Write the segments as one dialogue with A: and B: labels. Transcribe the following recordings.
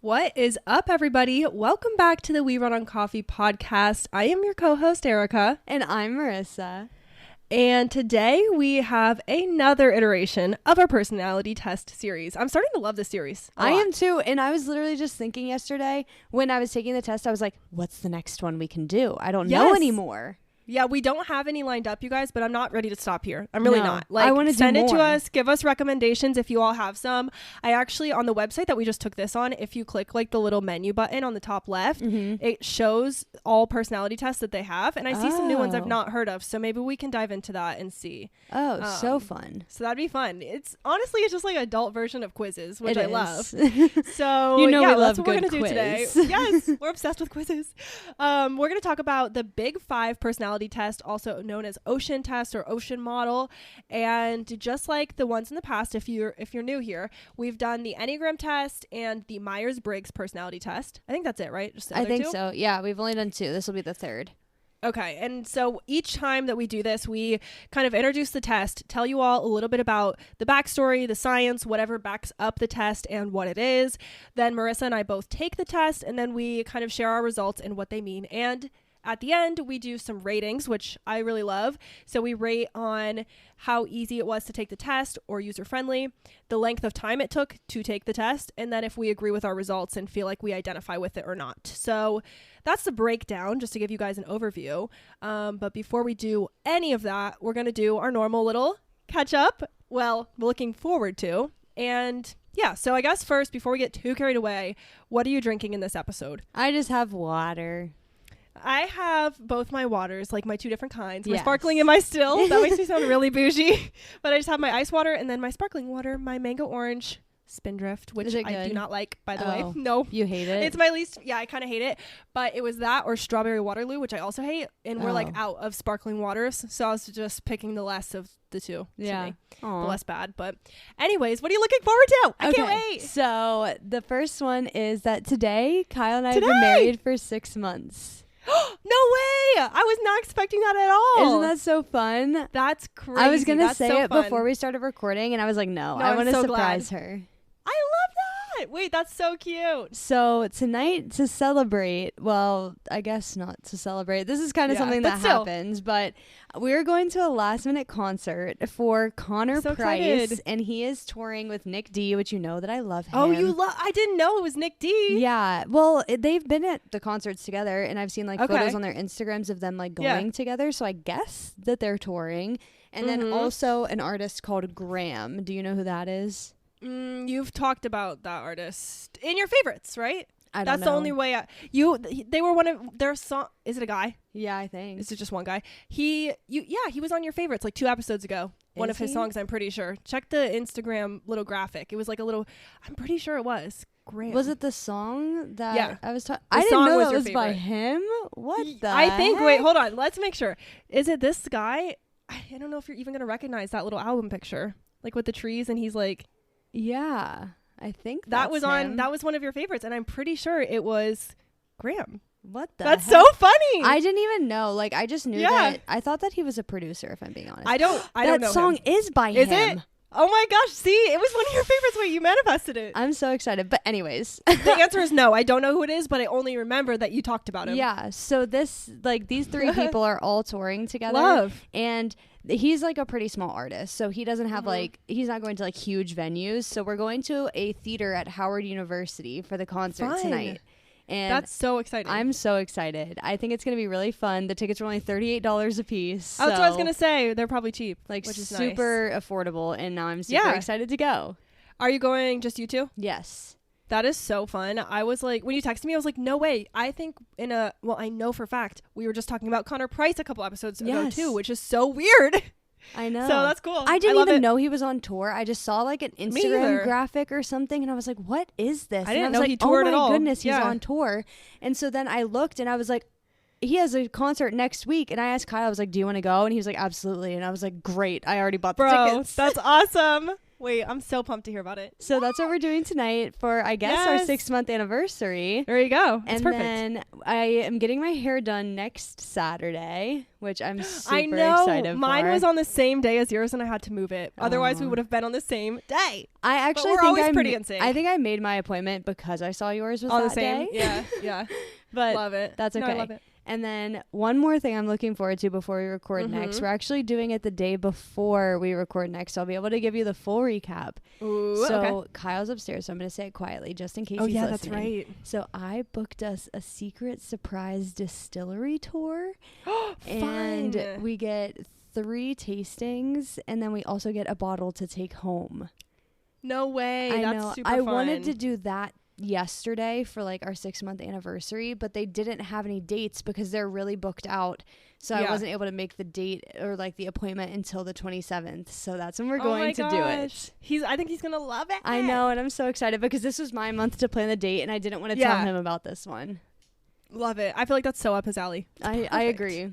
A: What is up, everybody? Welcome back to the We Run on Coffee podcast. I am your co-host, Arika.
B: And I'm Marissa.
A: And today we have another iteration of our personality test series. I'm starting to love this series.
B: I am too. And I was literally just thinking yesterday when I was taking the test, I was like, what's the next one we can do? I don't know anymore.
A: Yeah, we don't have any lined up, you guys, but I'm not ready to stop here. I'm really not. Like,
B: I want to
A: send it to us. Give us recommendations if you all have some. I actually, on the website that we just took this on, if you click like the little menu button on the top left, it shows all personality tests that they have. And I see some new ones I've not heard of. So maybe we can dive into that and see.
B: Oh, so fun.
A: So that'd be fun. It's honestly, it's just like an adult version of quizzes, which I love. So
B: we
A: yeah,
B: love
A: that's what we're going to do today. Yes, we're obsessed with quizzes. We're going to talk about the Big Five personality test, also known as Ocean test or Ocean model. And just like the ones in the past, if you're new here, we've done the Enneagram test and the Myers-Briggs personality test. I think that's it, right? Just
B: I think so. Yeah, we've only done two. This will be the third.
A: Okay, and so each time that we do this, we kind of introduce the test, tell you all a little bit about the backstory, the science, whatever backs up the test and what it is. Then Marissa and I both take the test, and then we kind of share our results and what they mean. And at the end, we do some ratings, which I really love. So we rate on how easy it was to take the test or user-friendly, the length of time it took to take the test, and then if we agree with our results and feel like we identify with it or not. So that's the breakdown, just to give you guys an overview. But before we do any of that, we're going to do our normal little catch-up. Well, we're looking forward to. And yeah, so I guess first, before we get too carried away, what are you drinking in this episode?
B: I just have water.
A: I have both my waters, like my two different kinds, my sparkling and my still. That makes me sound really bougie. But I just have my ice water and then my sparkling water, my mango orange Spindrift, which I do not like, by the way. No.
B: You hate it?
A: It's my least, I kind of hate it. But it was that or Strawberry Waterloo, which I also hate. And we're like out of sparkling waters. So I was just picking the less of the two. Yeah. The less bad. But anyways, what are you looking forward to? I can't wait.
B: So the first one is that today, Kyle and I have been married for 6 months.
A: No way! I was not expecting that at all.
B: Isn't that so fun?
A: That's crazy.
B: I was going to say it before we started recording, and I was like, no I want to surprise her.
A: I love that. Wait, that's so cute.
B: So tonight, to celebrate, well, I guess not to celebrate. This is kind of something that happens, but we're going to a last-minute concert for Connor Price, and he is touring with Nick D, which you know that I love him.
A: Oh, I didn't know it was Nick D.
B: Yeah, well, they've been at the concerts together, and I've seen like photos on their Instagrams of them like going together, so I guess that they're touring. And then also an artist called Graham. Do you know who that is?
A: You've talked about that artist in your favorites, right?
B: I don't know.
A: That's the only way. They were one of their song. Is it a guy?
B: Yeah, I think.
A: Is it just one guy? He was on your favorites like 2 episodes ago. One of his songs, I'm pretty sure. Check the Instagram little graphic. It was like a little. I'm pretty sure it was. Graham.
B: Was it the song that I was talking?
A: I
B: didn't know that was
A: favorite.
B: By him. What the?
A: I think. Heck? Wait, hold on. Let's make sure. Is it this guy? I don't know if you're even gonna recognize that little album picture, like with the trees, and he's like.
B: Yeah, I think
A: that was
B: him.
A: That was one of your favorites, and I'm pretty sure it was Graham.
B: What the?
A: That's
B: heck?
A: so funny.
B: I didn't even know. Like, I just knew that. I thought that he was a producer. If I'm being honest,
A: I don't know.
B: That song is by him.
A: Is it? Oh my gosh! See, it was one of your favorites. Wait, you manifested it.
B: I'm so excited. But anyways,
A: the answer is no. I don't know who it is, but I only remember that you talked about him.
B: Yeah. So these 3 people are all touring together.
A: Love.
B: And he's like a pretty small artist, so he doesn't have he's not going to like huge venues. So we're going to a theater at Howard University for the concert tonight. And
A: that's so exciting.
B: I'm so excited. I think it's going to be really fun. The tickets are only $38 a piece.
A: That's what I was going to say. They're probably cheap,
B: like
A: which is
B: super affordable. And now I'm super excited to go.
A: Are you going just you two?
B: Yes.
A: That is so fun. I was like, when you texted me, I was like, no way. I think I know for a fact we were just talking about Connor Price a couple episodes ago too, which is so weird.
B: I know.
A: So that's cool.
B: I didn't even know he was on tour. I just saw like an Instagram graphic or something, and I was like, what is this?
A: I didn't know he toured at all.
B: Oh my goodness, he's on tour. And so then I looked and I was like, he has a concert next week. And I asked Kyle, I was like, do you want to go? And he was like, absolutely. And I was like, great. I already bought the tickets.
A: That's awesome. Wait, I'm so pumped to hear about it.
B: So that's what we're doing tonight for, I guess, our 6-month anniversary.
A: There you go. It's
B: and
A: perfect.
B: Then I am getting my hair done next Saturday, which I'm super
A: I know.
B: excited
A: Mine
B: for.
A: was on the same day as yours, and I had to move it. Otherwise, we would have been on the same day.
B: I actually
A: think always pretty in sync.
B: I think I made my appointment because I saw yours was
A: on
B: that
A: the same
B: day.
A: Yeah, yeah.
B: But
A: love it.
B: That's okay.
A: No, I love it.
B: And then one more thing I'm looking forward to before we record next. We're actually doing it the day before we record next, so I'll be able to give you the full recap.
A: Ooh,
B: so
A: okay.
B: Kyle's upstairs, so I'm going to say it quietly just in case
A: Oh,
B: he's
A: yeah,
B: listening.
A: that's right.
B: So I booked us a secret surprise distillery tour.
A: And
B: we get 3 tastings, and then we also get a bottle to take home.
A: No way.
B: I
A: That's
B: know.
A: super
B: I
A: fun.
B: wanted to do that yesterday for like our 6-month anniversary, but they didn't have any dates because they're really booked out. So I wasn't able to make the date or like the appointment until the 27th. So that's when we're going to do it.
A: I think he's going to love it.
B: I know. And I'm so excited because this was my month to plan the date and I didn't want to tell him about this one.
A: Love it. I feel like that's so up his alley.
B: I agree.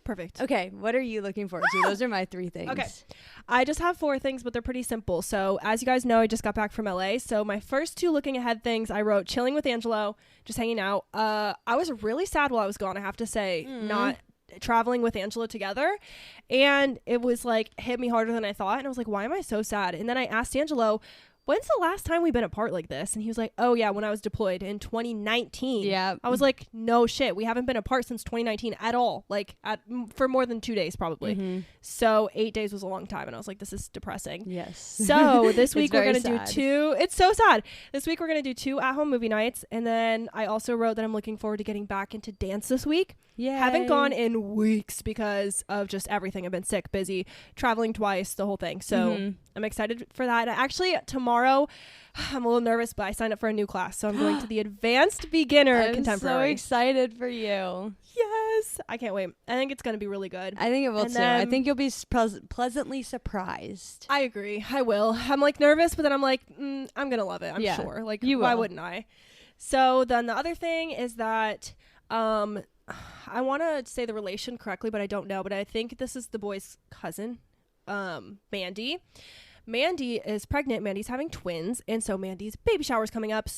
A: Perfect.
B: Okay, what are you looking forward to? Those are my 3 things.
A: Okay. I just have 4 things, but they're pretty simple. So as you guys know, I just got back from LA. So my first 2 looking ahead things, I wrote chilling with Angelo, just hanging out. I was really sad while I was gone, I have to say, not traveling with Angelo together. And it was like hit me harder than I thought. And I was like, why am I so sad? And then I asked Angelo, when's the last time we've been apart like this? And he was like, oh yeah, when I was deployed in 2019.
B: Yeah.
A: I was like, no shit. We haven't been apart since 2019 at all. Like for more than 2 days probably. So 8 days was a long time. And I was like, this is depressing.
B: Yes.
A: So this week we're going to do
B: sad.
A: 2. It's so sad. This week we're going to do 2 at-home movie nights. And then I also wrote that I'm looking forward to getting back into dance this week.
B: Yeah.
A: Haven't gone in weeks because of just everything. I've been sick, busy, traveling twice, the whole thing. So I'm excited for that. Actually, tomorrow, I'm a little nervous, but I signed up for a new class. So I'm going to the advanced beginner contemporary.
B: I'm so excited for you.
A: Yes. I can't wait. I think it's going to be really good.
B: I think it will too. I think you'll be pleasantly surprised.
A: I agree. I will. I'm like nervous, but then I'm like, I'm going to love it. I'm sure. Like, why wouldn't I? So then the other thing is that, I want to say the relation correctly, but I don't know. But I think this is the boy's cousin, Mandy. Mandy is pregnant. Mandy's having twins. And so Mandy's baby shower is coming up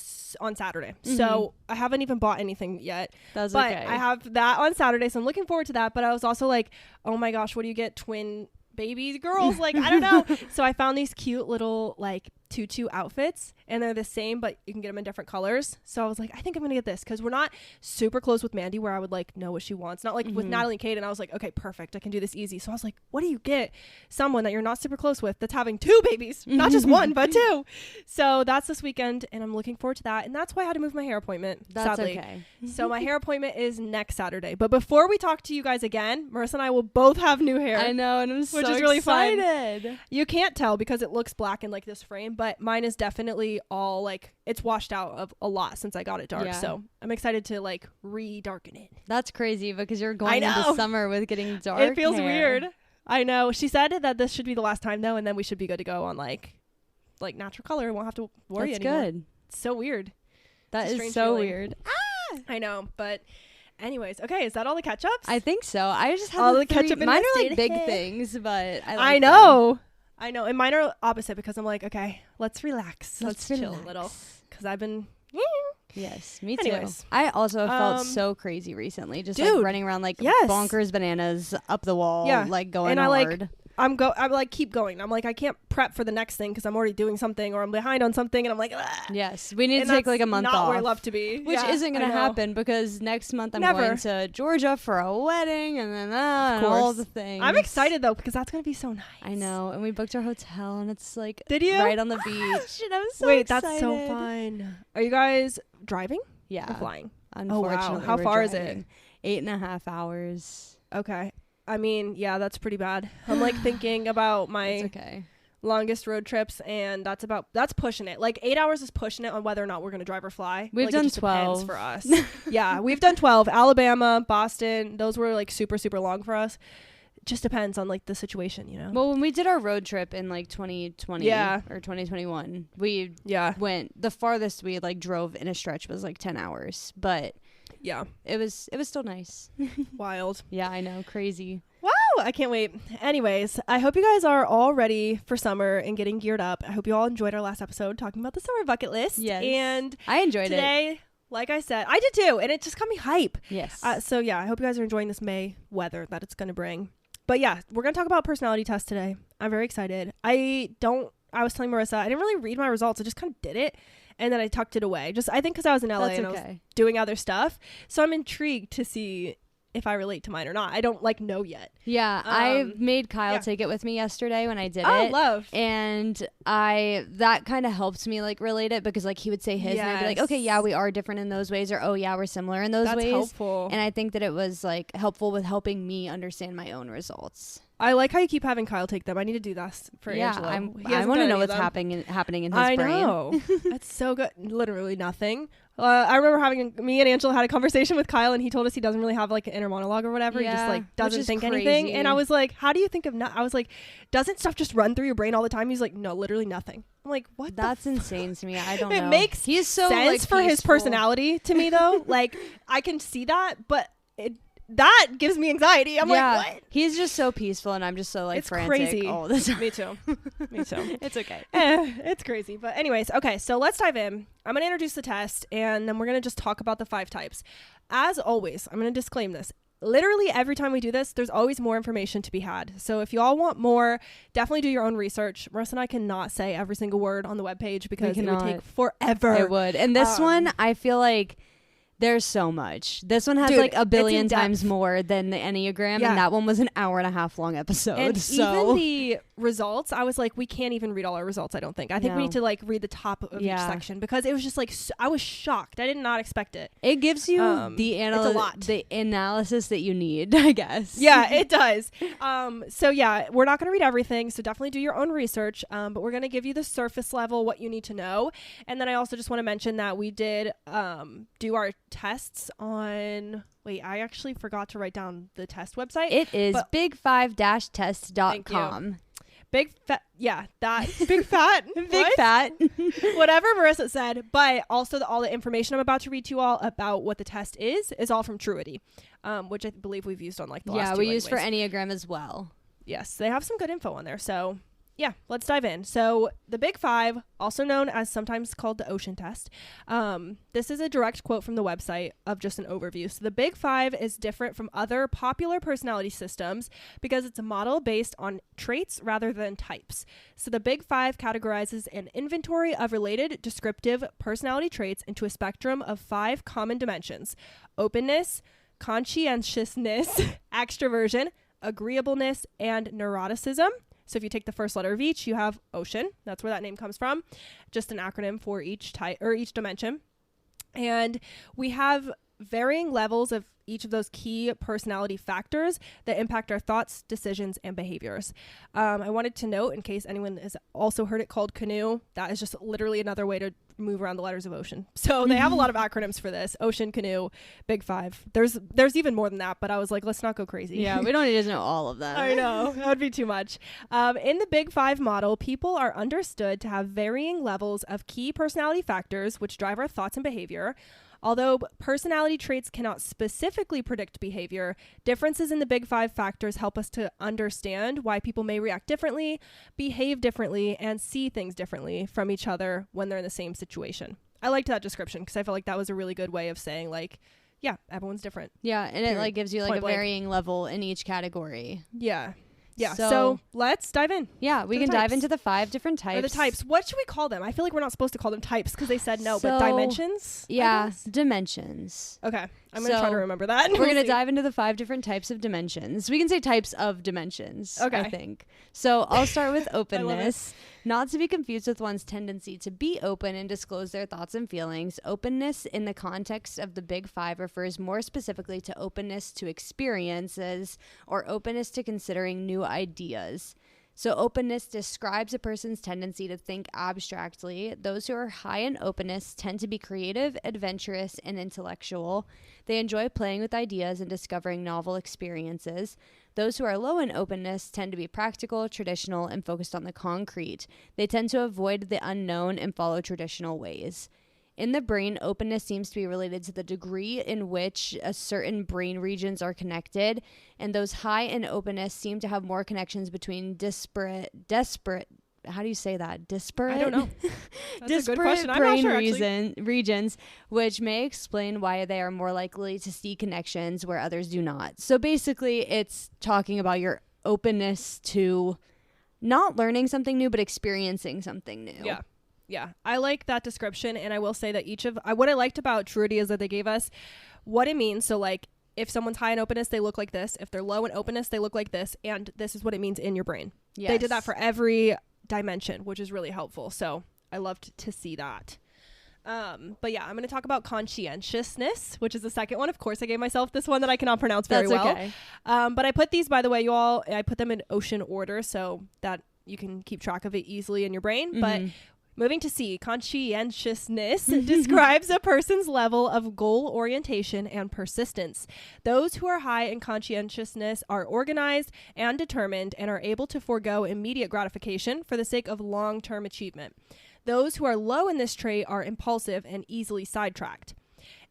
A: on Saturday. So I haven't even bought anything yet.
B: That's
A: but
B: okay.
A: I have that on Saturday. So I'm looking forward to that. But I was also like, oh my gosh, what do you get? Twin babies, girls? Like, I don't know. So I found these cute little like tutu outfits and they're the same, but you can get them in different colors. So I was like, I think I'm gonna get this because we're not super close with Mandy where I would like know what she wants. Not like with Natalie and Kate, and I was like, okay, perfect, I can do this easy. So I was like, what do you get someone that you're not super close with that's having 2 babies, not just 1 but 2? So that's this weekend and I'm looking forward to that. And that's why I had to move my hair appointment.
B: That's
A: sadly.
B: okay.
A: So my hair appointment is next Saturday. But before we talk to you guys again, Marissa and I will both have new hair.
B: I know, and I'm so
A: which is really
B: excited.
A: Fun. You can't tell because it looks black in like this frame, but mine is definitely all like it's washed out of a lot since I got it dark.
B: Yeah.
A: So I'm excited to like re-darken it.
B: That's crazy because you're going into summer with getting dark hair.
A: It feels weird. I know. She said that this should be the last time though, and then we should be good to go on like natural color. Won't have to worry anymore. That's good. It's so weird.
B: That is so weird.
A: I know, but anyways, okay, is that all the catch-ups?
B: I think so. I just have
A: all
B: the
A: the catch-up.
B: Mine are like big things, but
A: I know. I know, and mine are opposite because I'm like, okay, let's relax. Let's chill a little because I've been.
B: Yes, me too.
A: Anyways,
B: I also felt so crazy recently, just like running around like bonkers bananas up the wall, like going hard.
A: I'm like keep going. I'm like I can't prep for the next thing because I'm already doing something or I'm behind on something and I'm like ugh.
B: Yes, we need to take like a month off.
A: Not where I love to be,
B: which isn't gonna happen because next month I'm going to Georgia for a wedding and then and all the things.
A: I'm excited though because that's gonna be so nice.
B: I know, and we booked our hotel and it's like
A: right
B: on the beach. And I'm so
A: excited.
B: That's
A: so fun. Are you guys driving?
B: Yeah,
A: or flying.
B: Unfortunately,
A: how far is it?
B: 8.5 hours.
A: Okay. I mean, yeah, that's pretty bad. I'm like thinking about my longest road trips, and that's pushing it. Like 8 hours is pushing it on whether or not we're gonna drive or fly.
B: We've done 12
A: for us. Yeah, we've done 12. Alabama, Boston, those were like super super long for us. Just depends on like the situation, you know.
B: Well, when we did our road trip in like 2020 or 2021, we went the farthest we like drove in a stretch was like 10 hours, but. Yeah, it was still nice.
A: Wild.
B: Yeah, I know, crazy.
A: Wow. I can't wait. Anyways, I hope you guys are all ready for summer and getting geared up. I hope you all enjoyed our last episode talking about the summer bucket list.
B: Yes.
A: And
B: I enjoyed
A: today, like I said, I did too. And it just got me hype.
B: Yes.
A: So yeah, I hope you guys are enjoying this May weather that it's going to bring. But yeah, we're going to talk about personality tests today. I'm very excited. I was telling Marissa, I didn't really read my results. I just kind of did it. And then I tucked it away. I think because I was in LA and I was doing other stuff. So I'm intrigued to see if I relate to mine or not. I don't know yet.
B: Yeah, I made Kyle take it with me yesterday when I did it.
A: Oh, love.
B: And that kind of helped me relate it because he would say his and I'd be like, okay, yeah, we are different in those ways, or oh yeah, we're similar in those ways.
A: That's helpful.
B: And I think that it was helpful with helping me understand my own results.
A: I like how you keep having Kyle take them. I need to do this for Angelo.
B: I want to know what's happening in his brain.
A: I know. That's so good. Literally nothing. I remember me and Angela had a conversation with Kyle, and he told us he doesn't really have an inner monologue or whatever.
B: Yeah,
A: he just doesn't think anything. And I was like, how do you think of I was like, doesn't stuff just run through your brain all the time? He's like, no, literally nothing. I'm like, what?
B: That's insane to me. I don't know.
A: It makes
B: He's so
A: sense for his personality to me though. I can see that, but that gives me anxiety. I'm like, what?
B: He's just so peaceful, and I'm just so
A: it's
B: frantic
A: crazy.
B: all the time.
A: Me too. Me too.
B: It's okay.
A: It's crazy. But anyways, okay, so let's dive in. I'm going to introduce the test, and then we're going to just talk about the 5 types. As always, I'm going to disclaim this. Literally every time we do this, there's always more information to be had. So if you all want more, definitely do your own research. Marissa and I cannot say every single word on the webpage because it would take forever.
B: It would. And this one, I feel like there's so much. This one has a billion times more than the Enneagram, and that one was an hour and a half long episode.
A: And even the results, I was like, we can't even read all our results, I don't think. I think we need to read the top of each section because it was just I was shocked. I did not expect it.
B: It gives you the analysis that you need, I guess.
A: Yeah, it does. So yeah, we're not going to read everything, so definitely do your own research, but we're going to give you the surface level, what you need to know. And then I also just want to mention that we did do our tests on I actually forgot to write down the test website.
B: It is big5-test.com.
A: Big fat big fat
B: big fat
A: whatever Marissa said, but also all the information I'm about to read to you all about what the test is all from Truity, which I believe we've used on the last two
B: we use for Enneagram as well.
A: Yes, they have some good info on there. So yeah, let's dive in. So the Big 5, also known as sometimes called the Ocean Test. This is a direct quote from the website of just an overview. So the Big 5 is different from other popular personality systems because it's a model based on traits rather than types. So the Big 5 categorizes an inventory of related descriptive personality traits into a spectrum of 5 common dimensions: openness, conscientiousness, extraversion, agreeableness, and neuroticism. So if you take the first letter of each, you have ocean. That's where that name comes from. Just an acronym for each type or each dimension. And we have varying levels of each of those key personality factors that impact our thoughts, decisions, and behaviors. I wanted to note, in case anyone has also heard it called canoe, that is just literally another way to move around the letters of ocean. So they have a lot of acronyms for this: ocean, canoe, Big 5. There's even more than that, but I was like, let's not go crazy.
B: Yeah, we don't need to know all of that.
A: I know, that would be too much. In the Big 5 model, people are understood to have varying levels of key personality factors which drive our thoughts and behavior. Although personality traits cannot specifically predict behavior, differences in the Big 5 factors help us to understand why people may react differently, behave differently, and see things differently from each other when they're in the same situation. I liked that description because I felt like that was a really good way of saying, yeah, everyone's different.
B: Yeah, and it gives you a varying level in each category.
A: Yeah. Yeah, so let's dive in.
B: Yeah, we can dive into the 5 different types.
A: Or the types. What should we call them? I feel like we're not supposed to call them types because they said no, but dimensions?
B: Yeah, dimensions.
A: Okay, I'm going to try to remember that.
B: We're going to dive into the 5 different types of dimensions. We can say types of dimensions, I think. So I'll start with openness. Not to be confused with one's tendency to be open and disclose their thoughts and feelings. Openness in the context of the Big 5 refers more specifically to openness to experiences or openness to considering new ideas. So openness describes a person's tendency to think abstractly. Those who are high in openness tend to be creative, adventurous, and intellectual. They enjoy playing with ideas and discovering novel experiences. Those who are low in openness tend to be practical, traditional, and focused on the concrete. They tend to avoid the unknown and follow traditional ways. In the brain, openness seems to be related to the degree in which a certain brain regions are connected, and those high in openness seem to have more connections between disparate, how do you say that? Disparate?
A: I don't know. That's
B: disparate
A: a good question. I'm
B: brain
A: not sure,
B: regions, which may explain why they are more likely to see connections where others do not. So basically, it's talking about your openness to not learning something new, but experiencing something new.
A: Yeah. Yeah. I like that description. And I will say that what I liked about Truity is that they gave us what it means. So like, if someone's high in openness, they look like this. If they're low in openness, they look like this. And this is what it means in your brain. Yes. They did that for every dimension, which is really helpful. So I loved to see that. But yeah, I'm going to talk about conscientiousness, which is the second one. Of course, I gave myself this one that I cannot pronounce very well. Okay. But I put these, by the way, you all, I put them in ocean order so that you can keep track of it easily in your brain. Mm-hmm. But moving to C, conscientiousness describes a person's level of goal orientation and persistence. Those who are high in conscientiousness are organized and determined and are able to forego immediate gratification for the sake of long-term achievement. Those who are low in this trait are impulsive and easily sidetracked.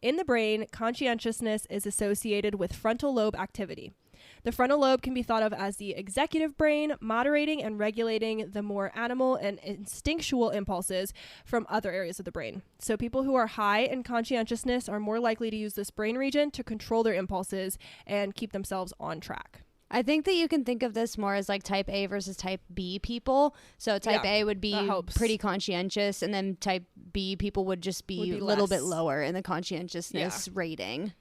A: In the brain, conscientiousness is associated with frontal lobe activity. The frontal lobe can be thought of as the executive brain, moderating and regulating the more animal and instinctual impulses from other areas of the brain. So people who are high in conscientiousness are more likely to use this brain region to control their impulses and keep themselves on track.
B: I think that you can think of this more as like type A versus type B people. So type A would be pretty conscientious, and then type B people would just be a little bit lower in the conscientiousness rating.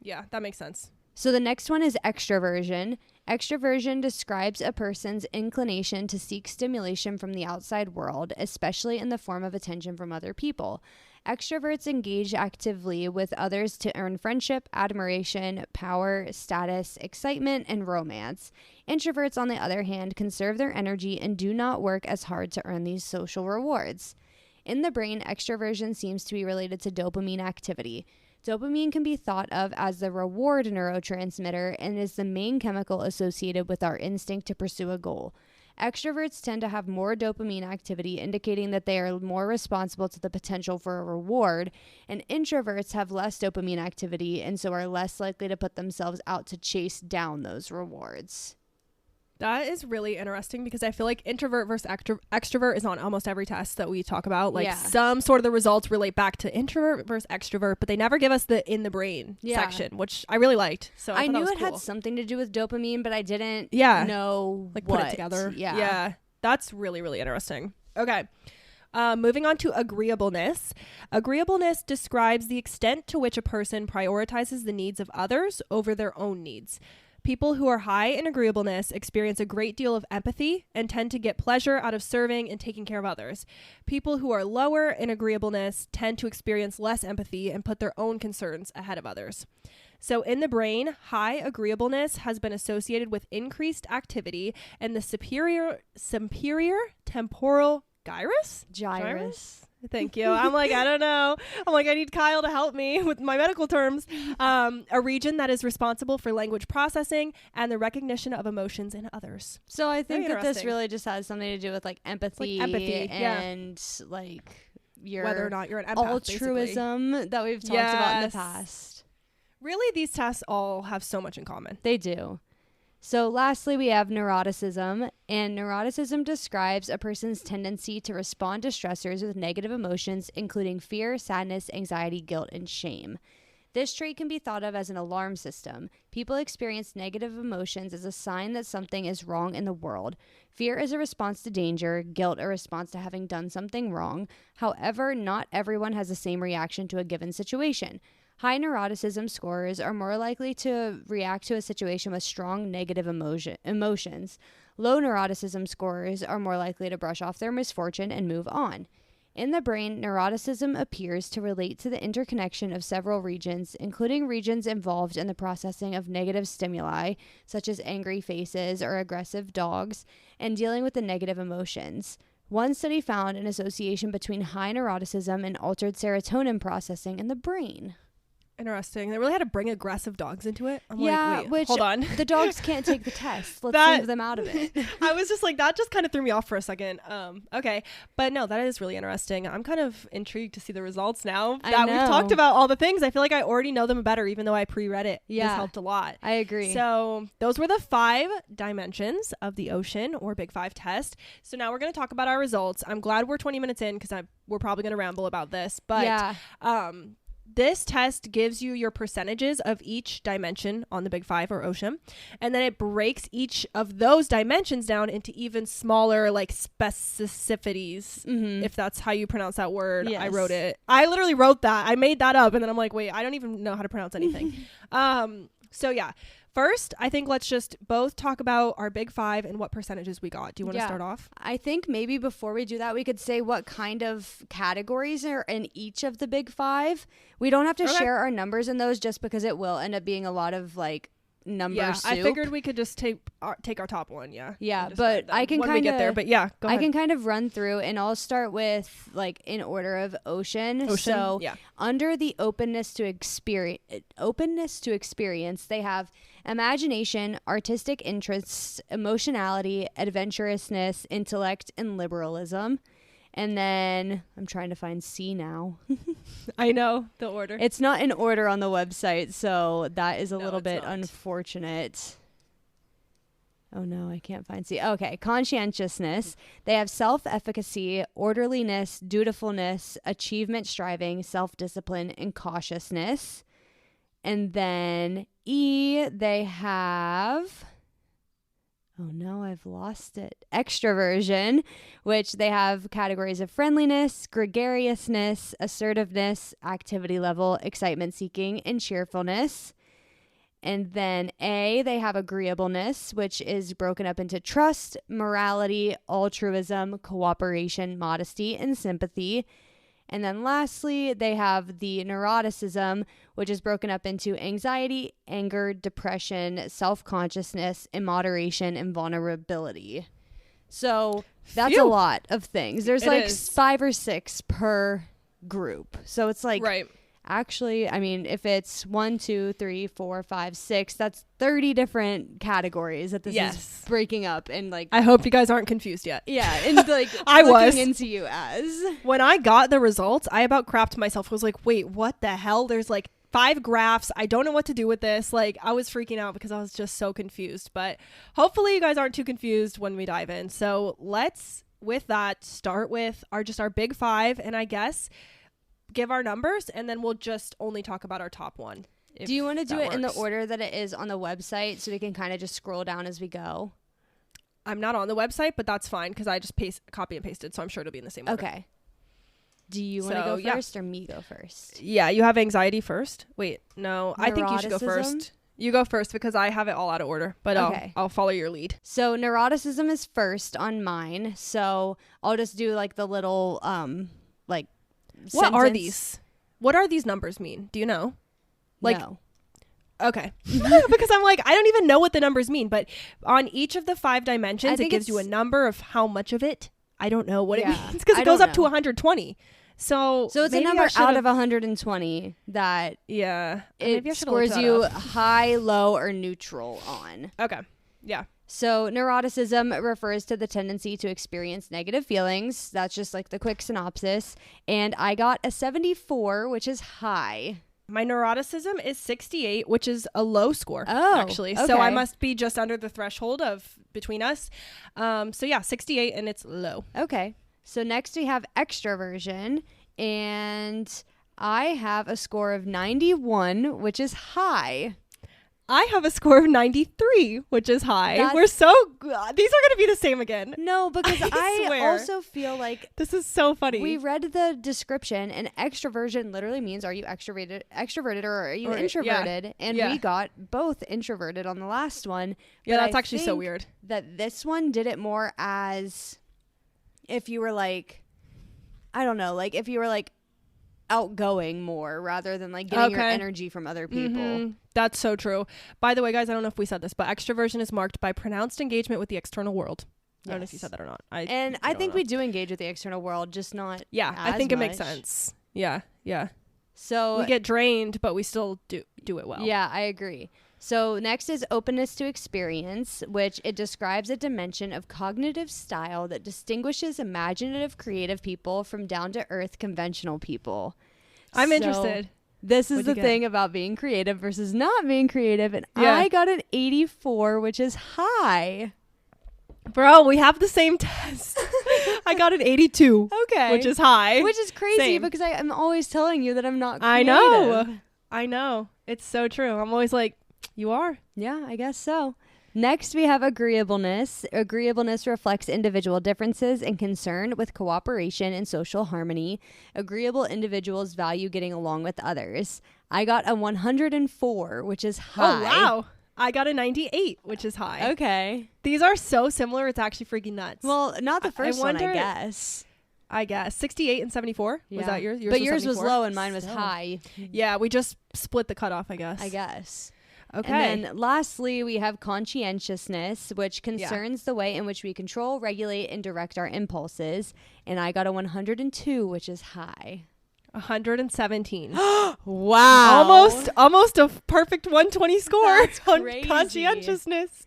A: Yeah, that makes sense.
B: So the next one is extraversion. Extraversion describes a person's inclination to seek stimulation from the outside world, especially in the form of attention from other people. Extroverts engage actively with others to earn friendship, admiration, power, status, excitement, and romance. Introverts, on the other hand, conserve their energy and do not work as hard to earn these social rewards. In the brain, extraversion seems to be related to dopamine activity. Dopamine can be thought of as the reward neurotransmitter and is the main chemical associated with our instinct to pursue a goal. Extroverts tend to have more dopamine activity, indicating that they are more responsible to the potential for a reward, and introverts have less dopamine activity and so are less likely to put themselves out to chase down those rewards.
A: That is really interesting because I feel like introvert versus extrovert is on almost every test that we talk about. Like some sort of the results relate back to introvert versus extrovert, but they never give us the in the brain section, which I really liked. So I knew it
B: had something to do with dopamine, but I didn't know
A: like
B: what.
A: Put it together. Yeah. That's really, really interesting. Okay. Moving on to agreeableness. Agreeableness describes the extent to which a person prioritizes the needs of others over their own needs. People who are high in agreeableness experience a great deal of empathy and tend to get pleasure out of serving and taking care of others. People who are lower in agreeableness tend to experience less empathy and put their own concerns ahead of others. So in the brain, high agreeableness has been associated with increased activity in the superior temporal gyrus? Thank you. I'm like, I don't know. I'm like, I need Kyle to help me with my medical terms. A region that is responsible for language processing and the recognition of emotions in others.
B: So I think that this really just has something to do with like empathy, and like your
A: whether or not you're an empath,
B: altruism basically. That we've talked about in the past.
A: Really, these tests all have so much in common.
B: They do. So lastly, we have neuroticism, and neuroticism describes a person's tendency to respond to stressors with negative emotions, including fear, sadness, anxiety, guilt, and shame. This trait can be thought of as an alarm system. People experience negative emotions as a sign that something is wrong in the world. Fear is a response to danger, guilt a response to having done something wrong. However, not everyone has the same reaction to a given situation. High neuroticism scorers are more likely to react to a situation with strong negative emotions. Low neuroticism scorers are more likely to brush off their misfortune and move on. In the brain, neuroticism appears to relate to the interconnection of several regions, including regions involved in the processing of negative stimuli, such as angry faces or aggressive dogs, and dealing with the negative emotions. One study found an association between high neuroticism and altered serotonin processing in the brain.
A: Interesting. They really had to bring aggressive dogs into it. I'm
B: yeah,
A: like, wait, hold on.
B: The dogs can't take the test. Let's leave them out of it.
A: I was just like, that just kind of threw me off for a second. Okay. But no, that is really interesting. I'm kind of intrigued to see the results now that we've talked about all the things. I feel like I already know them better, even though I pre-read it. Yeah. This helped a lot.
B: I agree.
A: So those were the 5 dimensions of the ocean or Big 5 test. So now we're going to talk about our results. I'm glad we're 20 minutes in because we're probably going to ramble about this. But this test gives you your percentages of each dimension on the Big 5 or ocean. And then it breaks each of those dimensions down into even smaller like specificities, if that's how you pronounce that word. Yes. I wrote it. I literally wrote that. I made that up. And then I'm like, wait, I don't even know how to pronounce anything. So yeah. First, I think let's just both talk about our Big 5 and what percentages we got. Do you want to start off?
B: I think maybe before we do that, we could say what kind of categories are in each of the Big 5. We don't have to share our numbers in those just because it will end up being a lot of like number soup.
A: I figured we could just take our top one.
B: Yeah, but I can kind of
A: get there. But yeah, go ahead.
B: I can kind of run through, and I'll start with like in order of ocean. So under the openness to experience, they have imagination, artistic interests, emotionality, adventurousness, intellect, and liberalism. And then I'm trying to find C now.
A: I know the order.
B: It's not in order on the website, so that is a little bit unfortunate. Oh no, I can't find C. Okay, conscientiousness. They have self-efficacy, orderliness, dutifulness, achievement striving, self-discipline, and cautiousness. And then E, they have... Oh no, I've lost it. Extraversion, which they have categories of friendliness, gregariousness, assertiveness, activity level, excitement seeking, and cheerfulness. And then A, they have agreeableness, which is broken up into trust, morality, altruism, cooperation, modesty, and sympathy. And then lastly, they have the neuroticism, which is broken up into anxiety, anger, depression, self-consciousness, immoderation, and vulnerability. So that's a lot of things. There's like 5 or 6 per group. So it's like, actually, I mean, if it's 1, 2, 3, 4, 5, 6, that's 30 different categories that this is breaking up. And like,
A: I hope you guys aren't confused yet.
B: Yeah. And like,
A: I was
B: into you as
A: when I got the results, I about crapped myself. I was like, wait, what the hell? There's like 5 graphs. I don't know what to do with this. Like, I was freaking out because I was just so confused, but hopefully you guys aren't too confused when we dive in. So let's, with that, start with our Big 5. And I guess give our numbers, and then we'll just only talk about our top one.
B: Do you want to do it in the order that it is on the website so we can kind of just scroll down as we go?
A: I'm not on the website, but that's fine because I just copy and pasted, so I'm sure it'll be in the same order.
B: Okay. Do you want to go first or me go first?
A: Yeah, you have anxiety first. Wait, no, I think you should go first. You go first because I have it all out of order, but I'll follow your lead.
B: So neuroticism is first on mine, so I'll just do like the little
A: What are these? What are these numbers mean? Do you know? Like,
B: no.
A: Okay. Because I'm like, I don't even know what the numbers mean, but on each of the 5 dimensions, it gives you a number of how much of it. I don't know what it means because it goes up to 120. So
B: it's a number out of 120 that it scores you high, low, or neutral on.
A: Okay. Yeah.
B: So neuroticism refers to the tendency to experience negative feelings. That's just like the quick synopsis. And I got a 74, which is high.
A: My neuroticism is 68, which is a low score, actually.
B: Okay.
A: So I must be just under the threshold of between us. So yeah, 68, and it's low.
B: Okay. So next we have extraversion, and I have a score of 91, which is high.
A: I have a score of 93, which is high. We're so these are going to be the same again.
B: No, because I also feel like
A: this is so funny.
B: We read the description, and extraversion literally means are you extroverted or are you introverted? Yeah. And we got both introverted on the last one.
A: Yeah, that's actually so weird.
B: That this one did it more as if you were like, I don't know, like if you were like outgoing more rather than like getting your energy from other people.
A: Mm-hmm. That's so true. By the way, guys, I don't know if we said this, but extroversion is marked by pronounced engagement with the external world. I don't know if you said that or not.
B: I think we do engage with the external world, just not
A: I think it makes sense. Yeah.
B: So
A: we get drained, but we still do it well.
B: Yeah, I agree. So next is openness to experience, which it describes a dimension of cognitive style that distinguishes imaginative, creative people from down-to-earth, conventional people.
A: I'm interested.
B: This is the thing about being creative versus not being creative. And I got an 84, which is high.
A: Bro, we have the same test. I got an 82.
B: Okay.
A: Which is high.
B: Which is crazy because I'm always telling you that I'm not creative.
A: I know. It's so true. I'm always like, you are?
B: Yeah, I guess so. Next, we have agreeableness. Agreeableness reflects individual differences and concern with cooperation and social harmony. Agreeable individuals value getting along with others. I got a 104, which is high.
A: Oh, wow. I got a 98, which is high.
B: Okay.
A: These are so similar. It's actually freaking nuts.
B: Well, not the first one, I guess.
A: 68 and 74.
B: Yeah.
A: Was that yours?
B: But yours was low and mine was high.
A: Yeah, we just split the cutoff, I guess. Okay.
B: And then lastly, we have conscientiousness, which concerns the way in which we control, regulate, and direct our impulses. And I got a 102, which is high.
A: 117.
B: Wow.
A: Almost a perfect 120 score.
B: That's crazy.
A: On conscientiousness.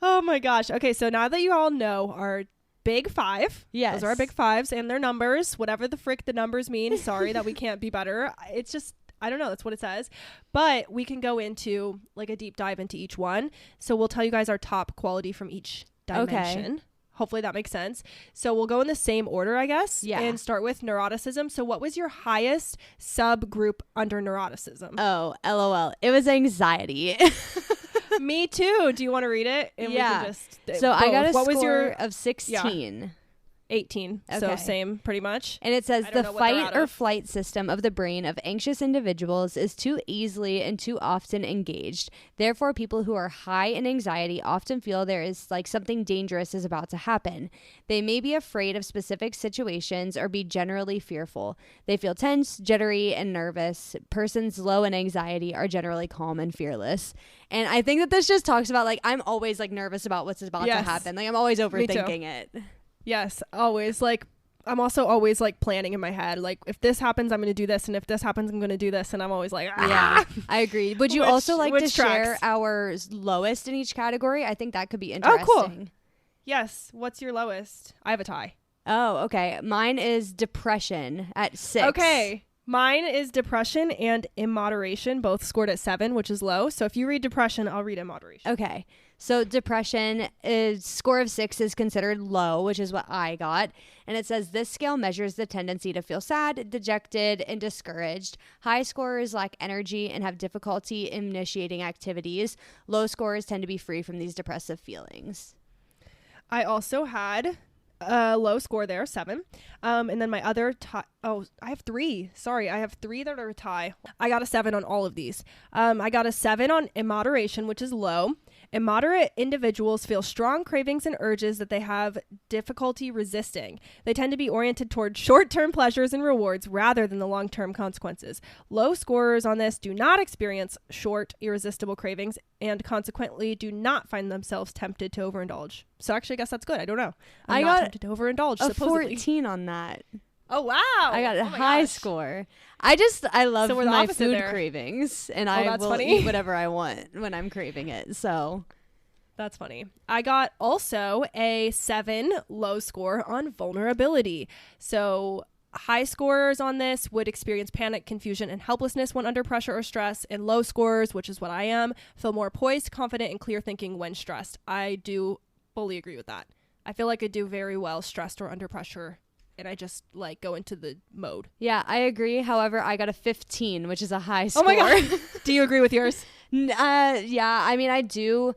A: Oh my gosh. Okay, so now that you all know our big five.
B: Yes.
A: Those are our big fives and their numbers. Whatever the frick the numbers mean. Sorry that we can't be better. It's just, I don't know. That's what it says. But we can go into like a deep dive into each one. So we'll tell you guys our top quality from each dimension. Okay. Hopefully that makes sense. So we'll go in the same order, I guess.
B: Yeah.
A: And start with neuroticism. So what was your highest subgroup under neuroticism?
B: Oh, LOL. It was anxiety.
A: Me too. Do you want to read it? And we can just
B: so both. I got a score of 16.
A: Yeah. 18. Okay. So same pretty much.
B: And it says the fight or flight system of the brain of anxious individuals is too easily and too often engaged. Therefore, people who are high in anxiety often feel there is like something dangerous is about to happen. They may be afraid of specific situations or be generally fearful. They feel tense, jittery, and nervous. Persons low in anxiety are generally calm and fearless. And I think that this just talks about like I'm always like nervous about what's about to happen. Like I'm always overthinking it.
A: Yes, always. Like, I'm also always like planning in my head. Like, if this happens, I'm going to do this. And if this happens, I'm going to do this. And I'm always like,
B: yeah, I agree. Would you also like to share our lowest in each category? I think that could be interesting.
A: Oh, cool. Yes. What's your lowest? I have a tie.
B: Oh, okay. Mine is depression at 6.
A: Okay. Mine is depression and immoderation, both scored at 7, which is low. So if you read depression, I'll read immoderation.
B: Okay. So depression is score of 6 is considered low, which is what I got. And it says this scale measures the tendency to feel sad, dejected, and discouraged. High scorers lack energy and have difficulty initiating activities. Low scorers tend to be free from these depressive feelings.
A: I also had a low score there, 7. And then my other tie. Oh, I have 3. Sorry, I have 3 that are a tie. I got a 7 on all of these. I got a 7 on immoderation, which is low. Immoderate individuals feel strong cravings and urges that they have difficulty resisting. They tend to be oriented toward short-term pleasures and rewards rather than the long-term consequences. Low scorers on this do not experience short, irresistible cravings and consequently do not find themselves tempted to overindulge. So actually, I guess that's good. I don't know. I got tempted to overindulge,
B: a
A: supposedly.
B: 14 on that.
A: Oh, wow.
B: I got a high score. I love my food cravings, and I will eat whatever I want when I'm craving it. So
A: that's funny. I got also a 7 low score on vulnerability. So high scorers on this would experience panic, confusion, and helplessness when under pressure or stress, and low scorers, which is what I am, feel more poised, confident, and clear thinking when stressed. I do fully agree with that. I feel like I do very well stressed or under pressure. And I just like go into the mode.
B: Yeah, I agree. However, I got a 15, which is a high score.
A: Oh my God. Do you agree with yours?
B: Yeah, I mean, I do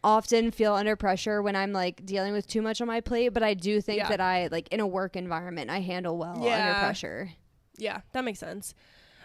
B: often feel under pressure when I'm like dealing with too much on my plate, but I do think that I like in a work environment, I handle well under pressure.
A: Yeah, that makes sense.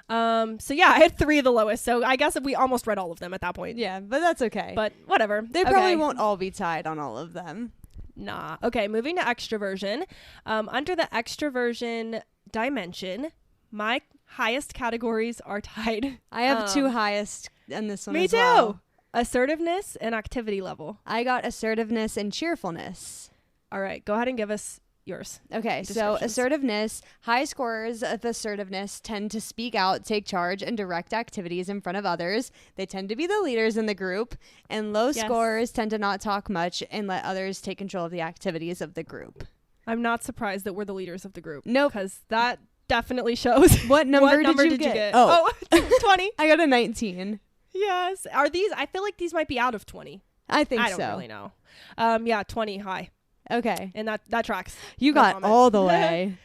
A: So yeah, I had 3 of the lowest. So I guess we almost read all of them at that point.
B: Yeah, but that's okay.
A: But whatever.
B: They probably won't all be tied on all of them.
A: Nah. Okay, moving to extroversion. Under the extroversion dimension, my highest categories are tied.
B: I have 2 highest in this one.
A: Me
B: as
A: too.
B: Well.
A: Assertiveness and activity level.
B: I got assertiveness and cheerfulness.
A: All right, go ahead and give us yours.
B: Okay, so assertiveness. High scorers of assertiveness tend to speak out, take charge, and direct activities in front of others. They tend to be the leaders in the group. And low scorers tend to not talk much and let others take control of the activities of the group.
A: I'm not surprised that we're the leaders of the group.
B: Nope.
A: Because that definitely shows.
B: What number did you get?
A: Oh, 20.
B: I got a 19.
A: Yes. Are these? I feel like these might be out of 20.
B: I think so.
A: I don't really know. Yeah, 20 high.
B: Okay.
A: And that tracks.
B: You got all the way.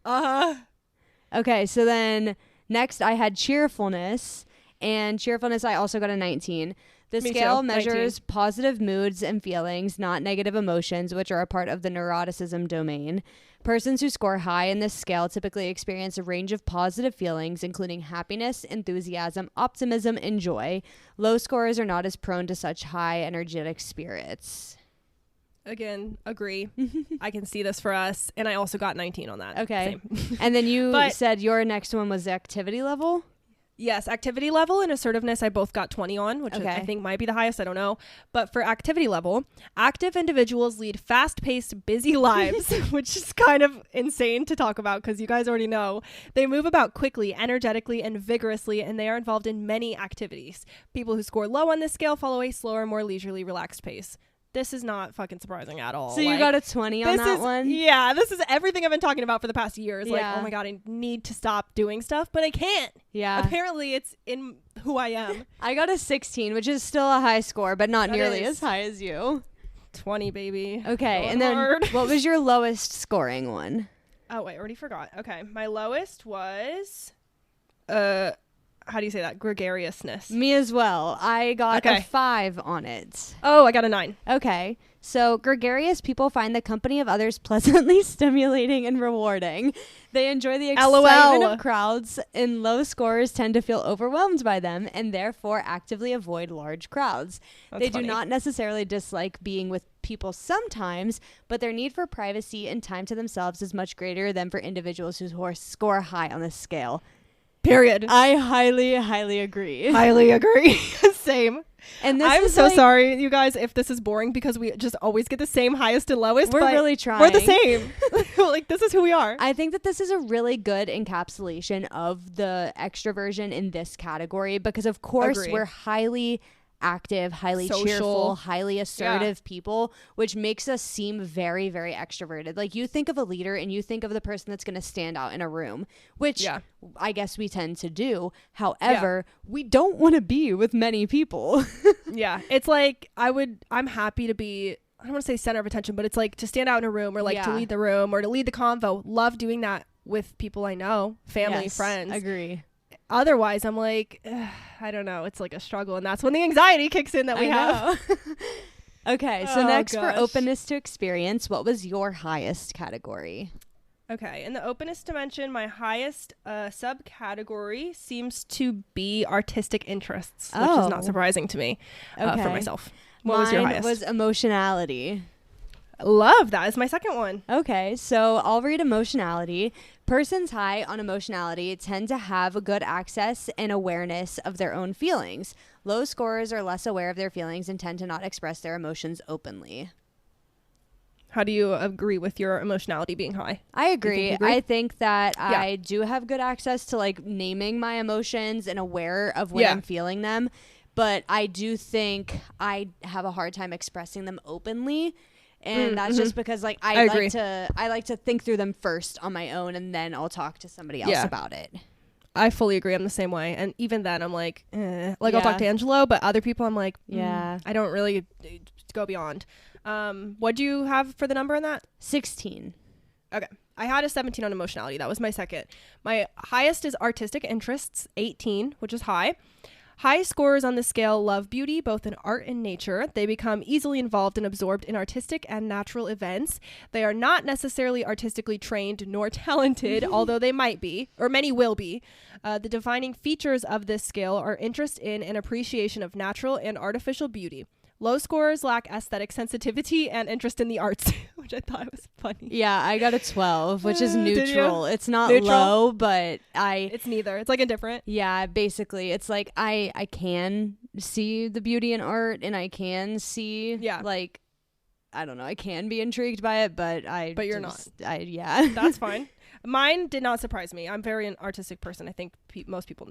A: Uh-huh.
B: Okay, so then next I had cheerfulness. And cheerfulness, I also got a 19. The scale measures 19. Positive moods and feelings, not negative emotions, which are a part of the neuroticism domain. Persons who score high in this scale typically experience a range of positive feelings, including happiness, enthusiasm, optimism, and joy. Low scorers are not as prone to such high energetic spirits.
A: Again, agree. I can see this for us. And I also got 19 on that.
B: Okay. And then you said your next one was activity level?
A: Yes, activity level and assertiveness I both got 20 on, which I think might be the highest. I don't know. But for activity level, active individuals lead fast-paced, busy lives, which is kind of insane to talk about because you guys already know. They move about quickly, energetically, and vigorously, and they are involved in many activities. People who score low on this scale follow a slower, more leisurely, relaxed pace. This is not fucking surprising at all.
B: So you got a 20 on that one?
A: Yeah, this is everything I've been talking about for the past years. Like, oh my God, I need to stop doing stuff, but I can't.
B: Yeah.
A: Apparently it's in who I am.
B: I got a 16, which is still a high score, but not nearly as high as you.
A: 20, baby.
B: Okay, and then what was your lowest scoring one?
A: Oh, wait, I already forgot. Okay, my lowest was... how do you say that? Gregariousness.
B: Me as well. I got a 5 on it.
A: Oh, I got a 9.
B: Okay. So gregarious people find the company of others pleasantly stimulating and rewarding. They enjoy the excitement of crowds, and low scorers tend to feel overwhelmed by them and therefore actively avoid large crowds. They do not necessarily dislike being with people sometimes, but their need for privacy and time to themselves is much greater than for individuals who score high on this scale.
A: Period.
B: I highly, highly agree.
A: Highly agree. Same.
B: And
A: I'm so sorry, you guys, if this is boring because we just always get the same highest and lowest.
B: We're really trying.
A: We're the same. Like, this is who we are.
B: I think that this is a really good encapsulation of the extroversion in this category because, of course, we're highly active, highly cheerful, highly assertive people, which makes us seem very, very extroverted. Like, you think of a leader and you think of the person that's going to stand out in a room, which I guess we tend to do. However, we don't want to be with many people.
A: It's like I'm happy to be, I don't want to say center of attention, but it's like to stand out in a room or like to lead the room or to lead the convo. Love doing that with people I know, family, friends.
B: Agree.
A: Otherwise, I'm like, I don't know. It's like a struggle. And that's when the anxiety kicks in that we have.
B: Okay. So next for openness to experience, what was your highest category?
A: Okay. In the openness dimension, my highest subcategory seems to be artistic interests, which is not surprising to me for myself. What was your highest?
B: Mine was emotionality.
A: Love that. Is my second one.
B: Okay, so I'll read emotionality. Persons high on emotionality tend to have a good access and awareness of their own feelings. Low scorers are less aware of their feelings and tend to not express their emotions openly.
A: How do you agree with your emotionality being high?
B: I agree. I think that I do have good access to like naming my emotions and aware of when I'm feeling them. But I do think I have a hard time expressing them openly. And that's just because like I like to think through them first on my own, and then I'll talk to somebody else about it.
A: I fully agree. I'm the same way. And even then I'm like, I'll talk to Angelo, but other people I'm like, I don't really go beyond. What do you have for the number in that?
B: 16.
A: Okay. I had a 17 on emotionality. That was my second. My highest is artistic interests, 18, which is high. High scorers on the scale love beauty, both in art and nature. They become easily involved and absorbed in artistic and natural events. They are not necessarily artistically trained nor talented, although they might be, or many will be. The defining features of this scale are interest in and appreciation of natural and artificial beauty. Low scorers lack aesthetic sensitivity and interest in the arts, which I thought was funny.
B: Yeah, I got a 12, which is neutral. It's not low, but
A: it's neither. It's like indifferent.
B: Yeah, basically. It's like I can see the beauty in art, and I can see like I don't know. I can be intrigued by it, but
A: you're not.
B: Yeah.
A: That's fine. Mine did not surprise me. I'm very an artistic person. I think most people